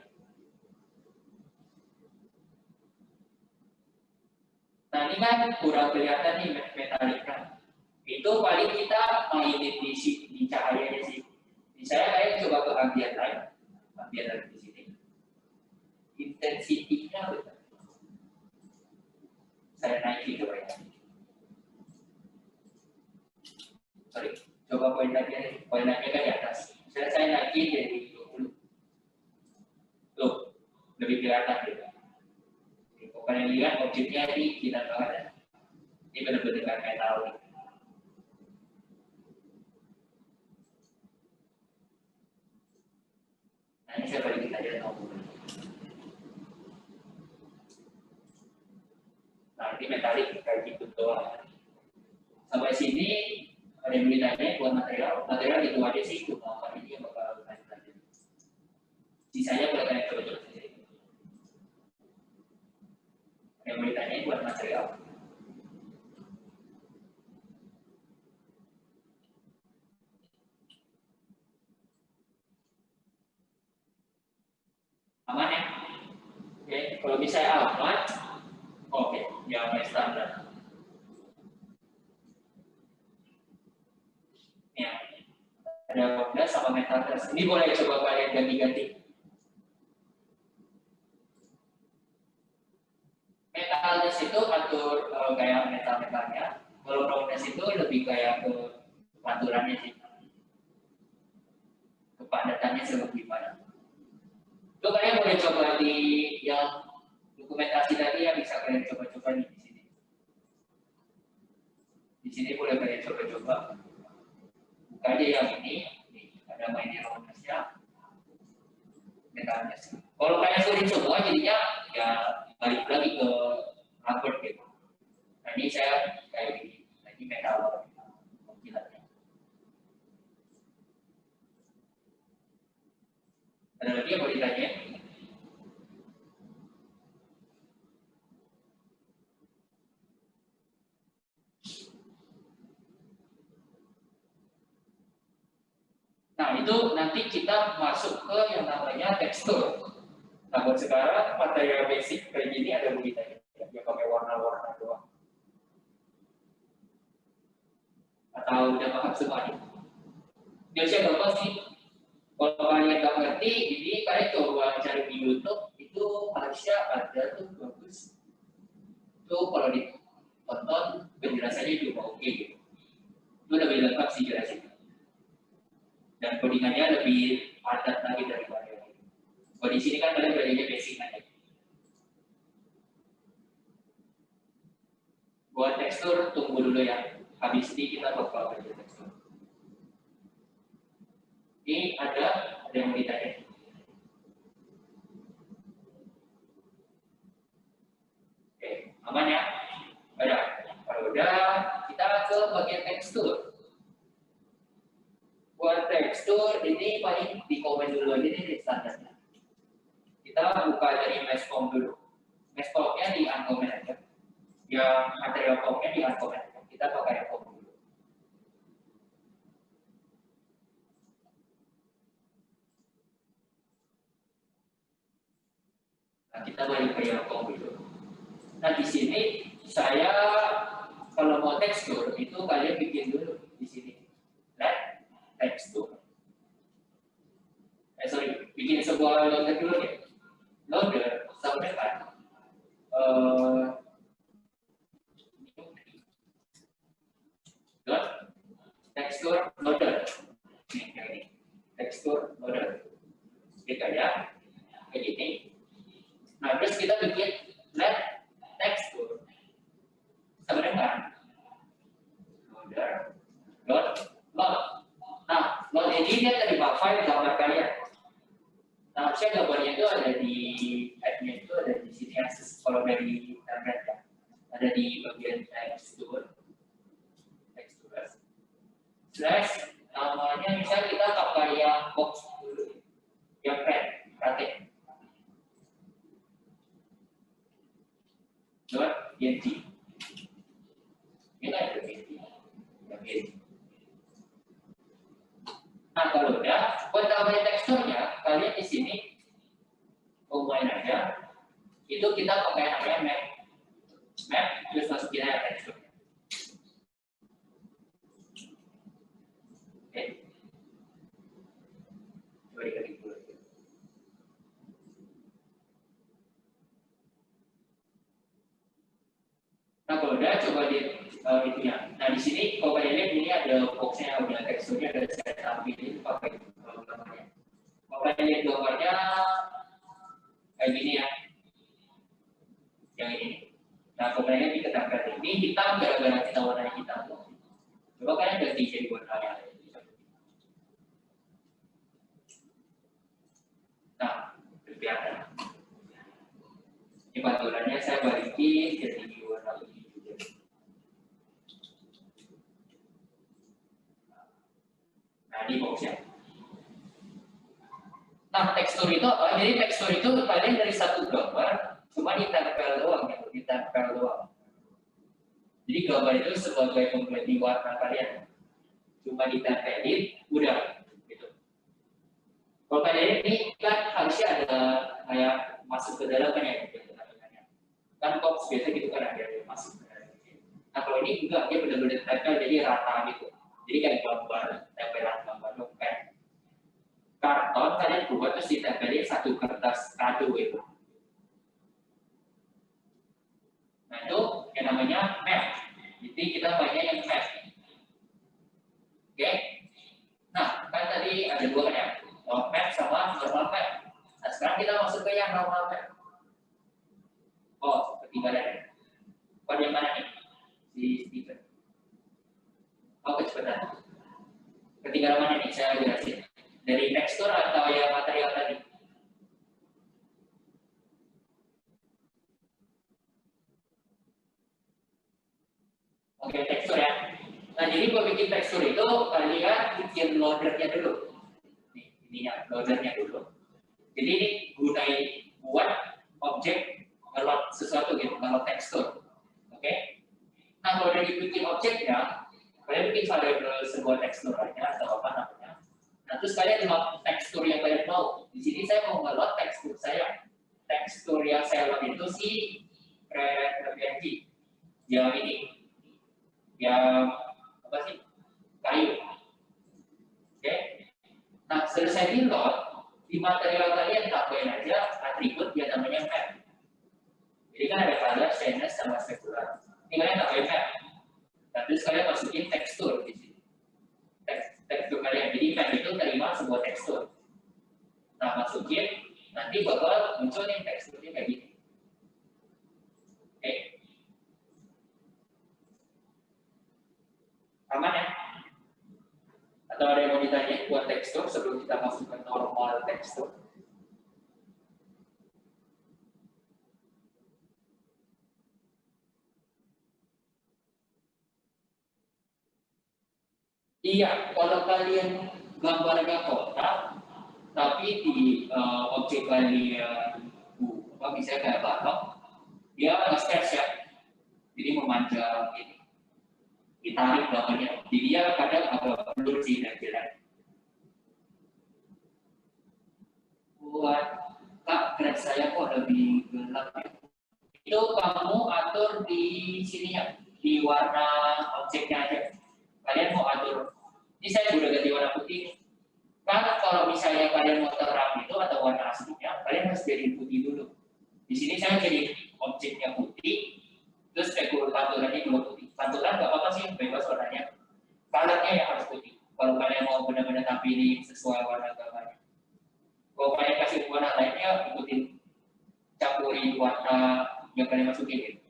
Nah ini kan kurang kelihatan nih metalik kan. Itu paling kita mainin di cahayanya sih. Saya kayak coba ke ambient light di sini. Intensitinya betul. Saya naikin coba ya. Sorry, coba poin lightnya kan di atas. Saya naikin jadi 20. Tuh, lebih kelihatan gitu. Kalau kalian lihat objeknya ini kita tahu ada. Ini benar-benar kan metal. Nah, ini saya balikin aja tahu. Nah, ini metalik kayak gitu doang. Sampai sini ada yang ditanya buat material itu aja sih, cuma kali ini yang bakal lanjut. Sisanya boleh kalian coba-coba sendiri. Ada yang ditanya buat material. Aman ya? Oke, kalau bisa aman, oke, yang standar. Ya, ada roda sama metal gas. Ini boleh coba kalian ganti-ganti. Metal gas itu atur kayak metal-metalnya. Kalau roda itu lebih kayak ke pantulannya sih. Kepadatannya seperti gimana. Itu kalian boleh coba di yang dokumentasi tadi yang bisa kalian coba-coba di sini. Di sini boleh kalian coba-coba. Buka aja yang ini, ada mainnya rotasnya, metalnya. Kalau kalian sulit semua, jadinya ya balik lagi ke rubber gitu. Nah, ini saya kayak gini, lagi metal kilatnya. Ada lagi yang mau ditanya? Nah, itu nanti kita masuk ke yang namanya tekstur. Nah, buat sekarang material basic kayak gini ada beritanya. Dia pakai warna-warna doang. Atau udah paham semuanya? Biasanya gampang sih. Kalau kalian nggak ngerti, jadi kalian coba cari di YouTube, itu harusnya ada tuh bagus. Itu kalau ditonton, penjelasannya juga oke gitu. Itu lebih lengkap sih jelasin. Dan codingannya lebih padat lagi daripada ini. Kalau di sini kan kalian belajarnya basic aja. Buat tekstur tunggu dulu ya. Habis ini kita bakal belajar tekstur. Ini ada yang mau ditanya. Oke, aman ya? Ada. Kalau udah, kita ke bagian tekstur. Buat tekstur ini paling di komen dulu aja nih standarnya. Kita buka dari mescom dulu. Mescomnya di uncomment aja. Yang material comnya di uncomment aja. Kita pakai com dulu. Nah, kita balik ke yang com dulu. Nah, di sini saya kalau mau tekstur itu kalian bikin dulu di sini. Let tekstur. Bikin sebuah loader dulu ya. Loader sampai kan tekstur loader. Ini tekstur loader. Kita ya kayak gini. Nah, terus kita bikin let tekstur sama dengan loader load. Nah, load ini dia terima file gambar kalian. Nah, harusnya gambarnya itu ada di admin itu ada di sini akses kalau dari internet ya. Ada di bagian slash namanya misalnya kita pakai yang box dulu, yang pratek dot int. Ini ada int. Nah kalau udah buat tambahin teksturnya, kalian di sini main aja. Itu kita pakai namanya map terus masukin aja teksturnya. Oke. Coba diketik dulu. Nah kalau udah coba di itunya. Nah di sini kalau kalian lihat ini ada boxnya, udah teksturnya, ada saya ambil ini pakai gambarnya. Kalau kalian lihat gambarnya kayak gini ya, yang ini. Nah kalau kalian lihat ketempel ini hitam gara-gara kita warnanya hitam. Coba kalian ganti jadi warna yang nah, kelihatan. Ini paturannya saya balikin jadi warna ini juga. Nah, ini boxnya. Nah, tekstur itu apa? Jadi tekstur itu kalian dari satu gambar cuma ditempel doang, ya, ditempel doang. Jadi gambar itu sebagai pengganti warna kalian. Cuma ditempelin, udah. Kalau kalian ini kan harusnya ada kayak masuk ke dalam kan ya, kan box biasa gitu kan ada yang masuk ke dalam. Nah kalau ini enggak, dia benar-benar tempel jadi rata gitu. Jadi kayak gambar, tempelan gambar dompet. Karton kalian buat terus ditempelin satu kertas kado itu. Nah itu yang namanya map. Jadi kita banyak yang map. Oke? Nah kan tadi ada dua kan ya. Map sama normal map. Nah sekarang kita masuk ke yang normal map. Oh, ketinggalan. Pada yang mana nih? Si Steven. Oh, kecepatan. Ketinggalan mana nih? Saya jelasin. Dari tekstur atau yang material tadi? Oke, tekstur ya. Nah, jadi buat bikin tekstur itu kalian bikin loadernya dulu. Ininya loadernya dulu. Jadi ini gunain buat objek ngelot sesuatu gitu, ngelot tekstur. Oke? Nah kalau udah dibikin objeknya, kalian bikin variabel sebuah tekstur aja atau apa namanya. Nah terus kalian ngelot tekstur yang kalian mau. Di sini saya mau ngelot tekstur saya. Tekstur yang saya lot itu si PNG. Yang ini, yang apa sih? Kayu. Oke? Nah, selesai di load, di material kalian tambahin aja atribut yang namanya map. Jadi kan ada color, shadiness, sama specular. Ini kalian tambahin map. Nah, terus kalian masukin tekstur di sini. Tekstur kalian. Jadi map itu terima sebuah tekstur. Nah, masukin, nanti bakal muncul nih teksturnya kayak gini. Oke. Aman ya? Atau ada yang mau ditanya buat tekstur sebelum kita masuk ke normal tekstur? Iya, kalau kalian gambarnya kotak, tapi di objek kalian bisa kayak balok, dia nge-sketch ya, jadi memanjang ini, ditarik gambarnya. Jadi dia kadang agak blur sih dan jelek. Buat kak, graf saya kok lebih gelap ya. Itu kamu atur di sini ya, di warna objeknya aja. Kalian mau atur, ini saya udah ganti warna putih. Karena kalau misalnya kalian mau terang itu atau warna aslinya, kalian harus jadi putih dulu. Di sini saya jadi objeknya putih, terus pantulannya juga putih. Pantulan nggak apa-apa sih, bebas warnanya. Colornya yang harus putih. Kalau kalian mau benar-benar tampilin sesuai warna gambarnya. Kalau kalian kasih warna lainnya, ikutin campurin warna yang kalian masukin gitu.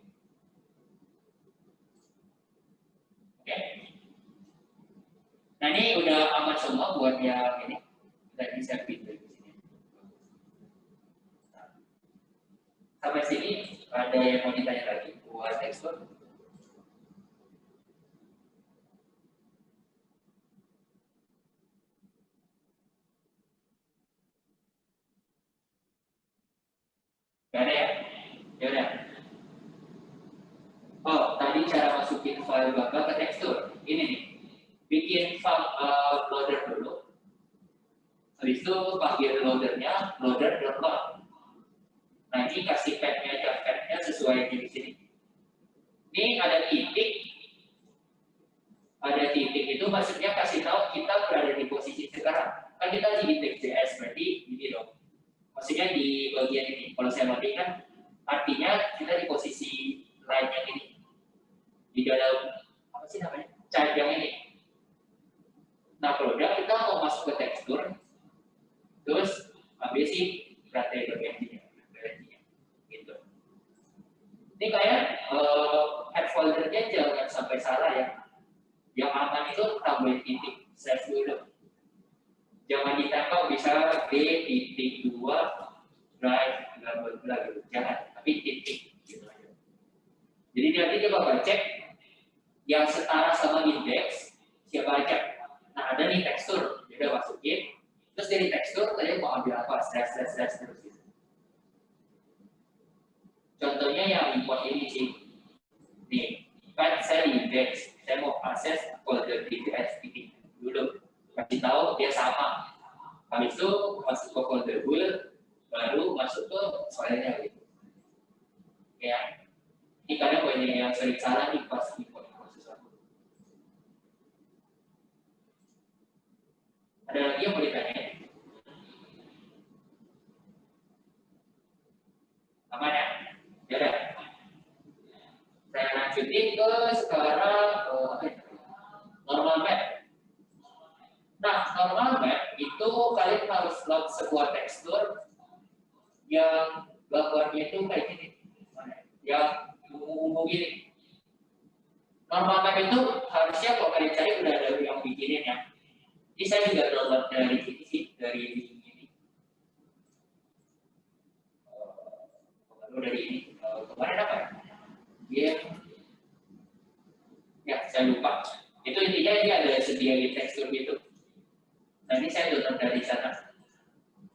Oke. Nah ini udah aman semua buat yang ini. Kita bisa pindah di sini. Nah, sampai sini ada yang mau ditanya lagi buat tekstur? Gak ada ya? Ya udah. Oh, tadi cara masukin file Baba ke tekstur. Ini nih, bikin file loader dulu. Habis itu panggil loadernya, loader.load. Nah ini kasih path-nya aja, path-nya sesuai di sini. Ini ada titik itu maksudnya kasih tahu kita berada di posisi sekarang. Kan kita di index.js, berarti ini dong. Maksudnya di bagian ini, kalau saya loading kan artinya kita di posisi line yang ini. Di dalam, apa sih namanya, child yang ini. Nah kalau udah kita mau masuk ke tekstur, terus ambil sih berarti bagian gitu. Ini kayak head foldernya jangan sampai salah ya. Yang aman itu tambahin titik save dulu. Jangan ditempel bisa B titik 2 drive bla bla bla gitu. Jangan, tapi titik gitu aja. Jadi nanti coba cek yang setara sama index siapa aja. Nah ada nih tekstur, jadi masukin. Terus dari tekstur tadi mau ambil apa? Slash terus gitu. Contohnya yang import ini sih. Nih, kan saya di index, saya mau akses folder DBS ini dulu. Kasih tahu dia sama. Habis itu masuk ke folder build, baru masuk ke filenya gitu. Ya, ini kadang banyak yang sering salah nih pas import sesuatu. Ada lagi yang mau ditanya? Aman ya? Ya udah. Saya lanjutin ke sekarang normal map. Nah, normal map itu kalian harus load sebuah tekstur yang gambarnya itu kayak gini, yang ungu-ungu gini. Normal map itu harusnya kalau kalian cari udah ada yang bikinin ya. Ini saya juga download dari sini sih, dari ini. Dari ini. Kemarin apa ya? Ya, saya lupa. Itu intinya ini ada sediain tekstur gitu. Nah, ini saya download dari sana.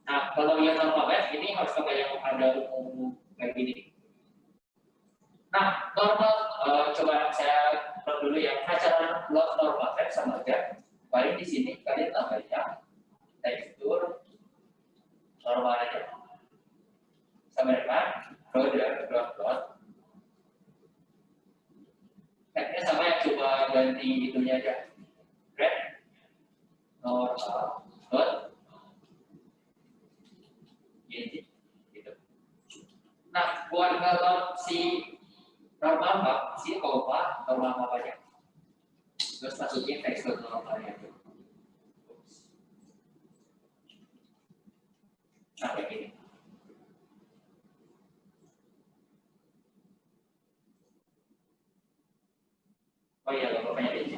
Nah, kalau yang normal web ini harus pakai yang ada umum kayak gini. Nah, normal coba saya load dulu ya. Cara load normal web sama aja. Paling di sini kalian tambahnya tekstur normal aja. Sama dengan loader.load. Tagnya sama ya, coba ganti itunya aja. Red normal load. Gitu. Nah, buat nge-load si normal map, si normal map aja. Terus masukin tekstur normalnya. Nah, kayak gini. Oh iya, bapaknya di sini.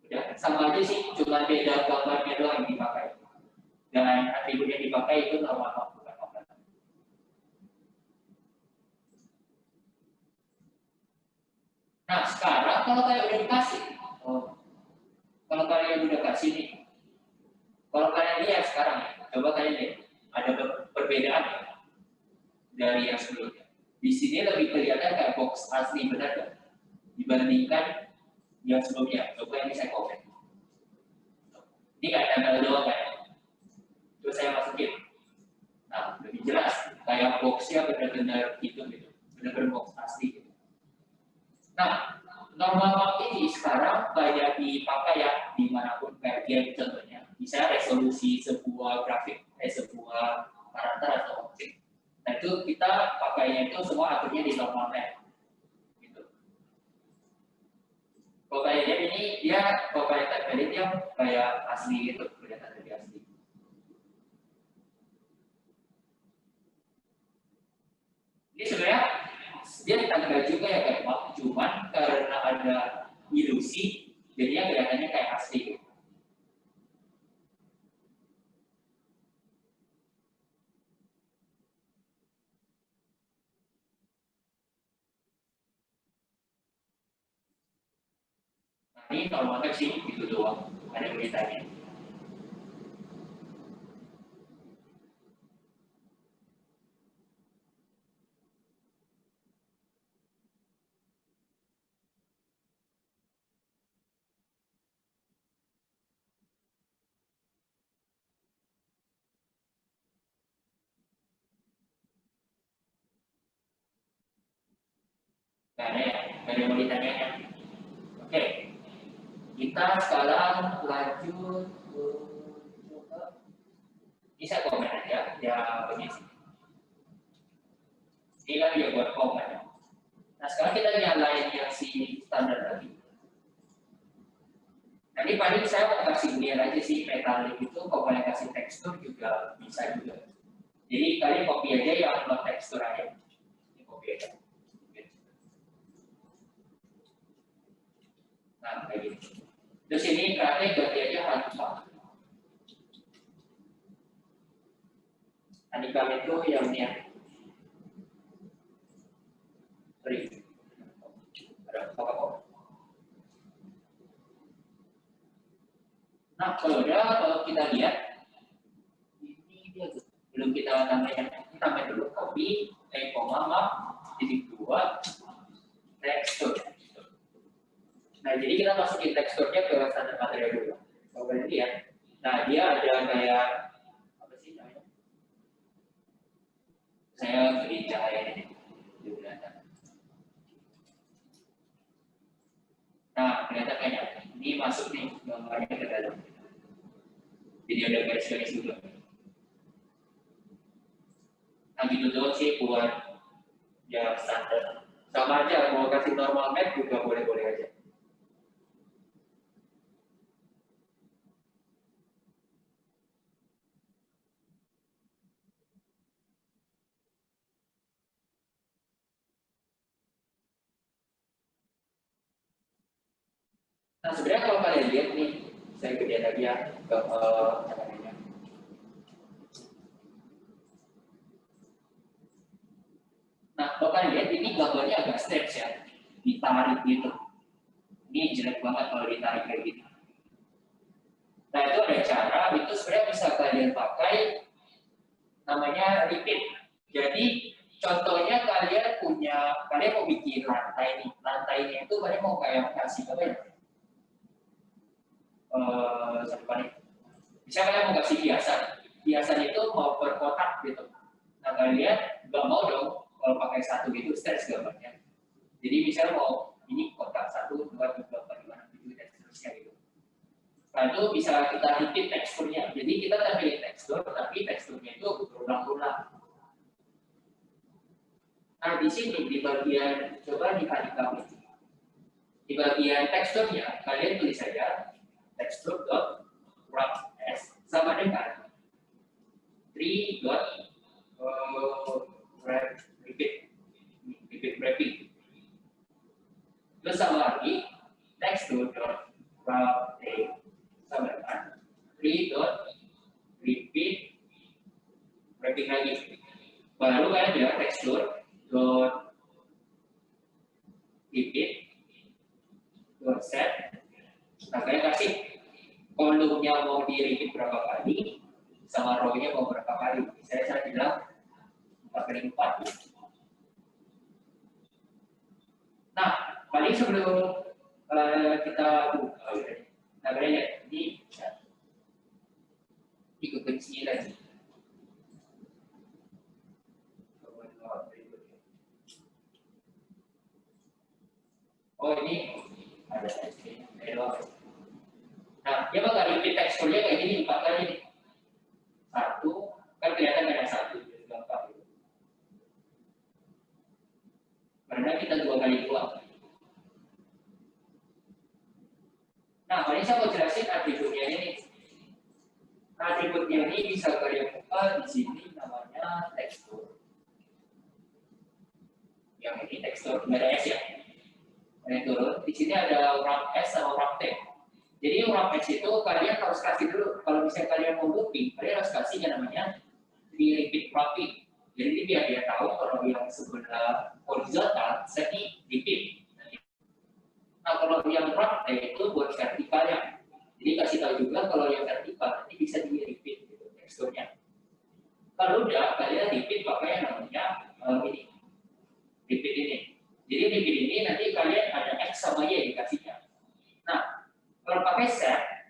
Udah, sama aja sih, cuma beda gambarnya doang yang dipakai. Dan atribut yang dipakai itu normal map, bukan normal. Nah, sekarang kalau kalian udah dikasih, kalau kalian udah kasih nih, kalau kalian lihat sekarang, coba kalian lihat, ada perbedaan ya dari yang sebelumnya. Di sini lebih kelihatan kayak box asli benar kan? Dibandingkan yang sebelumnya. Coba ini saya komen. Ini kayak tempel doang kan? Terus saya masukin. Nah, lebih jelas. Kayak boxnya benar-benar gitu. Benar-benar box asli gitu. Nah, normal map ini sekarang banyak dipakai ya dimanapun kayak game contohnya. Misalnya resolusi sebuah grafik, sebuah karakter atau objek. Nah itu kita pakainya itu semua aturnya di normal map. Gitu. Kalau kayak game ini dia kalau kayak tadi dia kayak asli gitu, kelihatan lebih asli. Ini sebenarnya dia ditambah juga ya kayak map, cuman karena ada ilusi, jadinya kelihatannya kayak asli. Gitu. Ini normal sih itu doang, ada beritanya. Nggak ada ya, nggak ada yang mau ditanyakan. Oke, kita sekarang lanjut ke bisa komen aja, ya begini. Ini kan juga buat komen. Nah sekarang kita nyalain yang si standar lagi. Nanti paling saya mau kasih clear aja sih metalik itu kalau kalian kasih tekstur juga bisa juga. Jadi kalian copy aja yang upload tekstur aja. Ini copy aja. Nah kayak gitu. Terus ini kalian ganti aja handphone. Handicap itu yang ini ya. Sorry. Ada apa-apa. Nah, kalau kita lihat, ini dia belum kita tambahin, kita tambahin dulu copy, koma, map, titik 2, tekstur. Nah, jadi kita masukin teksturnya ke standar material dulu. Kalau kalian lihat, nah dia ada kayak apa sih namanya? Saya beri cahaya ini di belakang. Nah, ternyata kayaknya ini masuk nih gambarnya ke dalam. Jadi ada garis-garis juga. Nah, gitu doang sih buat yang standar. Sama aja, mau kasih normal map juga boleh-boleh aja. Nah, sebenarnya kalau kalian lihat nih, saya gedein lagi ya ke caranya. Nah, kalau kalian lihat ini gambarnya agak stretch ya, ditarik gitu. Ini jelek banget kalau ditarik kayak gitu. Nah, itu ada cara, itu sebenarnya bisa kalian pakai namanya repeat. Jadi, contohnya kalian mau bikin lantai nih. Lantainya itu kalian mau kayak kasih apa ya? Bisa kalian mau kasih hiasan. Hiasan itu mau berkotak gitu. Nah, kalian nggak mau dong kalau pakai satu gitu, stretch gambarnya. Jadi misalnya mau ini kotak 1, 2, 3, 4, 5, 6, 7, dan seterusnya gitu. Nah itu bisa kita repeat teksturnya. Jadi kita tampilin tekstur, tapi teksturnya itu berulang-ulang. Nah di sini di bagian coba dikali kami. Di bagian teksturnya kalian tulis saja tekstur dot wrap s sama dengan 3 dot repeat wrapping. Terus sama lagi tekstur dot wrap a sama dengan 3 dot repeat wrapping lagi. Baru kalian bilang tekstur dot repeat dot set. Nah kalian kasih kolomnya mau di repeat berapa kali sama row-nya mau berapa kali. Misalnya saya bilang 4x4. Nah paling sebelum kita buka nah kalian lihat ini ikut kunci lagi. Oh ini ada error. Nah dia bakal repeat teksturnya kayak gini 4 kali nih. 1 kan kelihatan ada 1 jadi gampang gitu. Karena kita 2 kali buang. Nah paling saya mau jelasin atributnya ini. Atributnya ini bisa kalian buka di sini namanya tekstur. Yang ini tekstur nggak ada S ya. Kalian turun di sini ada wrap S sama wrap T. Jadi wrap S itu kalian harus kasih dulu. Kalau misalnya kalian mau looping, kalian harus kasih yang namanya repeat wrapping. Jadi biar dia tahu kalau yang sebelah horizontal, semi repeat. Nah kalau yang wrap T itu buat vertikalnya. Jadi kasih tahu juga kalau yang vertikal nanti bisa di repeat gitu, teksturnya. Kalau udah kalian repeat pakai yang namanya ini, repeat ini. Jadi repeat ini nanti kalian ada X sama Y dikasihnya. Nah kalau pakai set,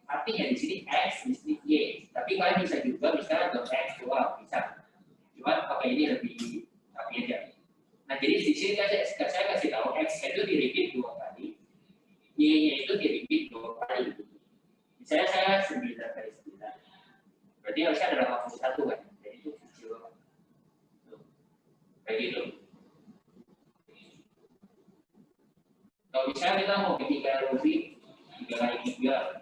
artinya di sini X, di sini Y. Tapi kalian bisa juga misalnya X doang bisa. Cuma pakai ini lebih rapi aja. Nah jadi di sini saya Y-nya itu di repeat 2 kali. Misalnya saya 9 kali 9. Berarti harusnya ada 81 kan? Jadi itu kecil banget. Tuh. Kayak gitu. Kalau misalnya kita mau bikin kayak Ruby 3 kali 3.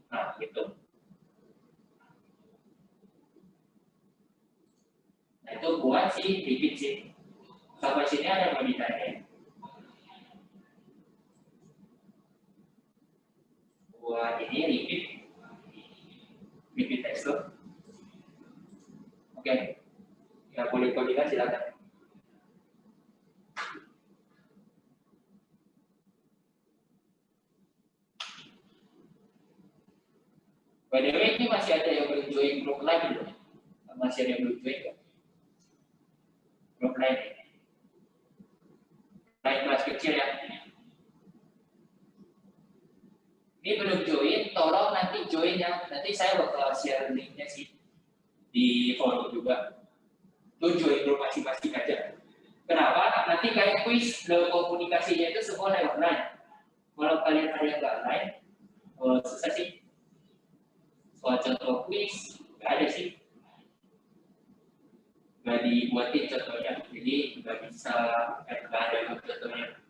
Nah, gitu. Nah, itu buat sih, repeat sih. Sampai sini ada yang mau ditanya. Buat ini repeat tekstur. Oke. Ya, boleh kodikan silakan. By the way, ini masih ada yang belum join grup lain belum? Masih ada yang belum join kan? Grup lain. Lain kelas kecil ya. Ini belum join, tolong nanti join ya. Nanti saya bakal share linknya sih di forum juga. Tuh join grup masing-masing aja. Kenapa? Nanti kayak quiz, komunikasinya itu semua lewat line. Kalau kalian ada yang nggak line, susah sih. Soal contoh quiz, nggak ada sih. Nggak dibuatin contohnya, jadi nggak bisa, nggak ada contohnya.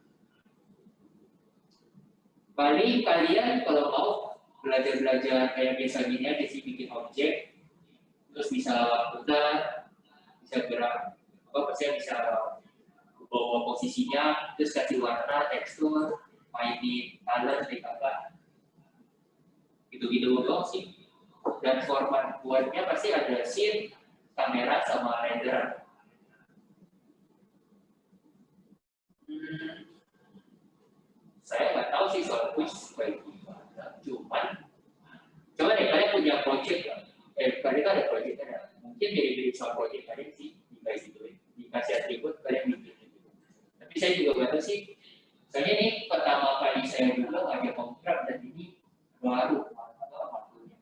Paling kalian kalau mau belajar kayak biasa gini aja sih, bikin objek, terus bisa putar, bisa gerak, bisa bawa posisinya, terus kasih warna, tekstur, mainin color, apa, gitu-gitu doang sih. Dan format buatnya pasti ada scene, kamera, sama render. Saya nggak tahu sih soal quiz kayak gimana, cuman deh kalian punya project ya, kalian ada project kan ya, mungkin dari soal project kalian sih dikasih atribut kalian bikin gitu. Tapi saya juga nggak tahu sih, soalnya ini pertama kali saya bilang ada kontrak dan ini baru waktunya.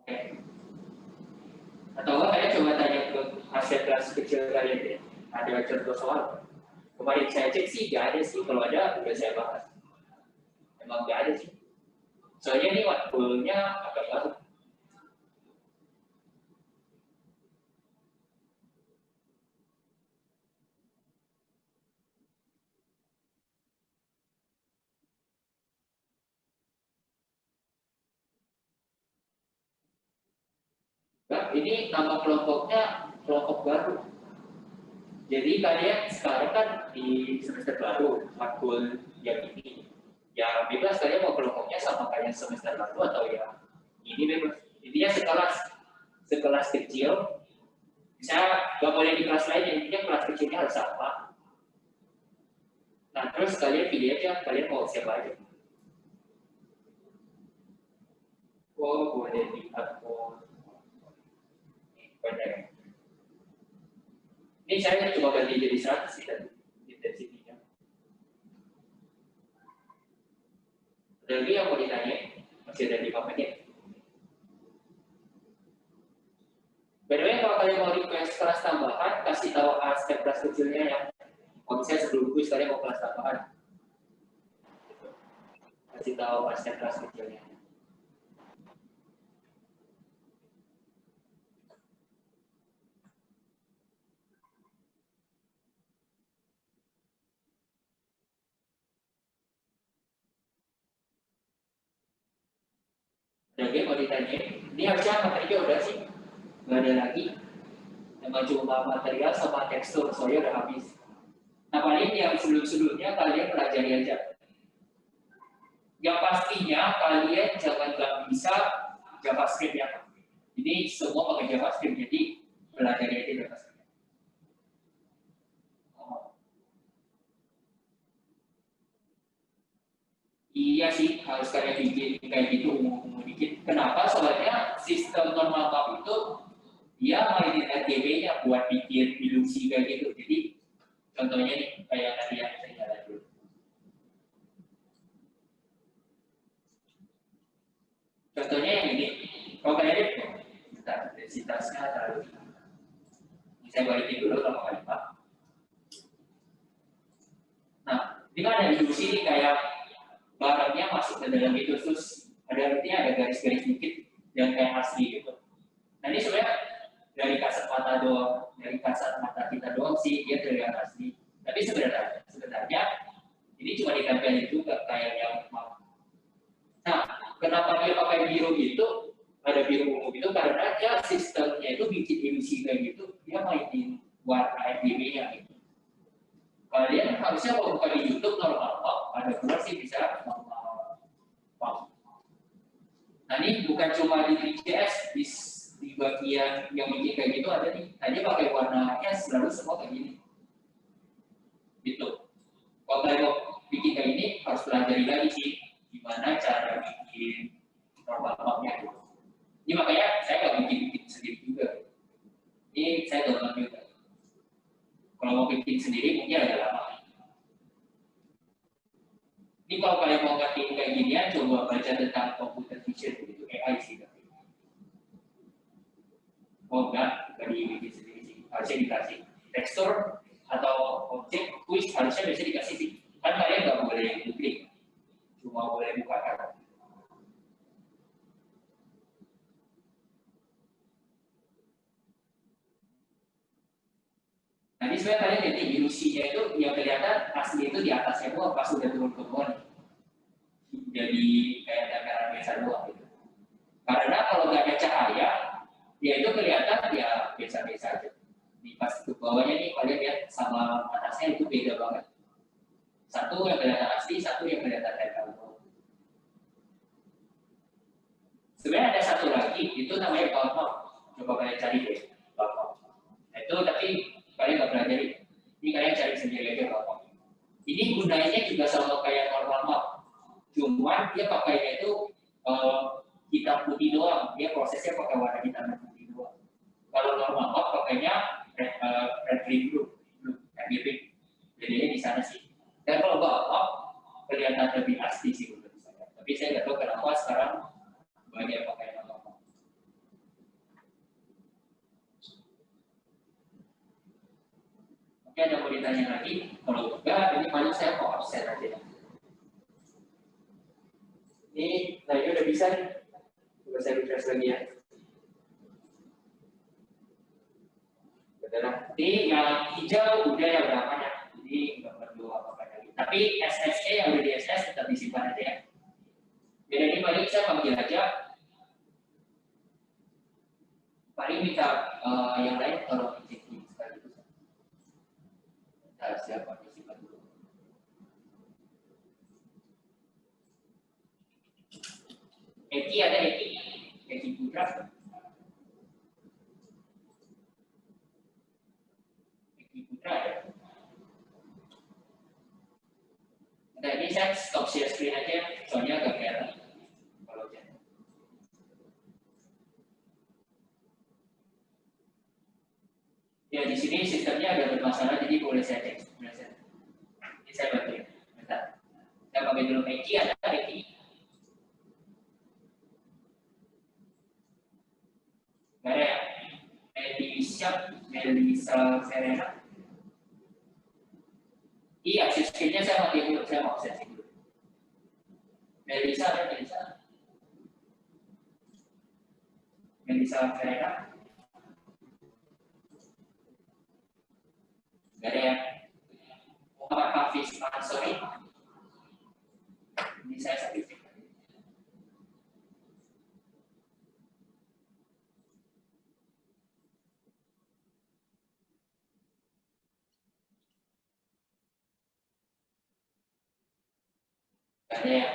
Oke. Atau kalian coba tanya ke aset kelas kecil kalian deh, ada contoh soal. Kemarin saya cek sih nggak ada sih, kalau ada udah saya bahas. Emang nggak ada sih. Soalnya ini waktunya agak baru. Nah, ini nama kelompoknya kelompok baru. Jadi kalian sekarang kan di semester baru, matkul yang ini. Ya bebas kalian mau kelompoknya sama kalian semester lalu atau ya ini bebas. Intinya sekelas kecil, misalnya nggak boleh di kelas lain, intinya kelas kecilnya harus sama. Nah terus kalian pilih aja, kalian mau siapa aja. Oh boleh di akun. Banyak. Ini saya coba ganti jadi 100 sih tadi intensitinya. Ada lagi yang mau ditanya? Masih ada 5 menit. By the way, kalau kalian mau request kelas tambahan, kasih tahu aspek kelas kecilnya yang kalau misalnya sebelum kuis kalian mau kelas tambahan. Kasih tahu aspek kelas kecilnya. Jadi mau ditanya, ini harusnya materinya udah sih, nggak ada lagi. Emang cuma material sama tekstur, soalnya udah habis. Nah paling yang sebelum-sebelumnya kalian pelajari aja. Yang pastinya kalian jangan nggak bisa JavaScript ya. Jadi semua pakai JavaScript, jadi pelajari aja JavaScript. Iya sih, harus kayak bikin kayak gitu umum dikit. Kenapa? Soalnya sistem normal map itu dia mainin RGB-nya buat bikin ilusi kayak gitu. Jadi contohnya nih kayak tadi yang saya jalan dulu. Contohnya yang ini, kalau kalian lihat, bentar, intensitasnya terlalu tinggi. Saya balikin dulu lama kali Pak. Nah, ini kan ada ilusi nih kayak barangnya masuk ke dalam itu terus ada artinya ada garis-garis dikit yang kayak asli gitu. Nah ini sebenarnya dari kasat mata doang, dari kasat mata kita doang sih dia terlihat asli. Tapi sebenarnya ini cuma ditempelin juga kayak yang mau. Nah, kenapa dia pakai biru gitu? Ada biru ungu gitu karena dia sistemnya itu bikin ilusi kayak gitu, dia mainin warna RGB-nya gitu. Kalian harusnya kalau buka di YouTube normal kok, ada keluar sih bisa normal. Nah ini bukan cuma di 3GS, di bagian yang bikin kayak gitu ada nih. Nah dia pakai warnanya selalu semua kayak gini. Gitu. Kalau kalian mau bikin kayak ini harus pelajari lagi sih gimana cara bikin normal-normalnya gitu. Ini makanya saya nggak bikin sendiri juga. Ini saya download juga. Kalau mau bikin sendiri mungkin agak lama. Ini kalau kalian mau ngerti kayak ginian, coba baca tentang computer vision gitu, AI sih. Oh enggak dibikin sendiri sih. Harusnya dikasih tekstur atau objek quiz harusnya bisa dikasih sih. Kan kalian nggak boleh duplik, cuma boleh buka kata. Nah, ini sebenarnya kalian jadi ilusinya itu yang kelihatan asli itu di atasnya doang pas udah turun ke bawah nih. Jadi kayak dataran biasa doang gitu. Karena kalau nggak ada cahaya, ya itu kelihatan ya biasa-biasa aja. Di pas ke bawahnya nih kalian lihat sama atasnya itu beda banget. Satu yang kelihatan asli, satu yang kelihatan dataran. Sebenarnya ada satu lagi, itu namanya balkon. Coba kalian cari deh, balkon. Itu tapi kalian nggak pelajari. Ini kalian cari sendiri aja balkon. Ini gunanya juga sama kayak normal map. Cuman dia pakainya itu hitam putih doang. Dia prosesnya pakai warna hitam dan putih doang. Kalau normal map pakainya red green blue, RGB. Bedanya di sana sih. Dan kalau balkon kelihatan lebih asli sih menurut saya. Tapi saya nggak tahu kenapa sekarang banyak pakai normal. Oke, ada mau ditanya lagi? Kalau enggak, ini paling saya mau absen aja. Ini, nah ini udah bisa nih. Coba saya refresh lagi ya. Betul. Ini yang hijau udah ya berapa ya? Jadi nggak perlu apa-apa lagi. Tapi SSE yang udah di SS tetap disimpan aja ya. Beda ini paling saya panggil aja. Paling minta yang lain kalau izin sekaligus. Nah, siapa disimpan dulu. Eki ada Eki Putra. Eki Putra ada. Nah ini saya stop share screen aja, soalnya agak kelihatan. Kalau jadi. Ya di sini sistemnya agak bermasalah, jadi boleh saya cek. Ini saya bantu ya. Bentar. Saya pakai dulu Eki, ada Eki. Gak ada ya? Melisa Serena. Iya, screen-nya saya mati dulu, saya mau setting dulu. Melisa Serena. Gak ada ya? Muhammad Hafiz Ansori. Ini saya sertifikat. Gak ada ya?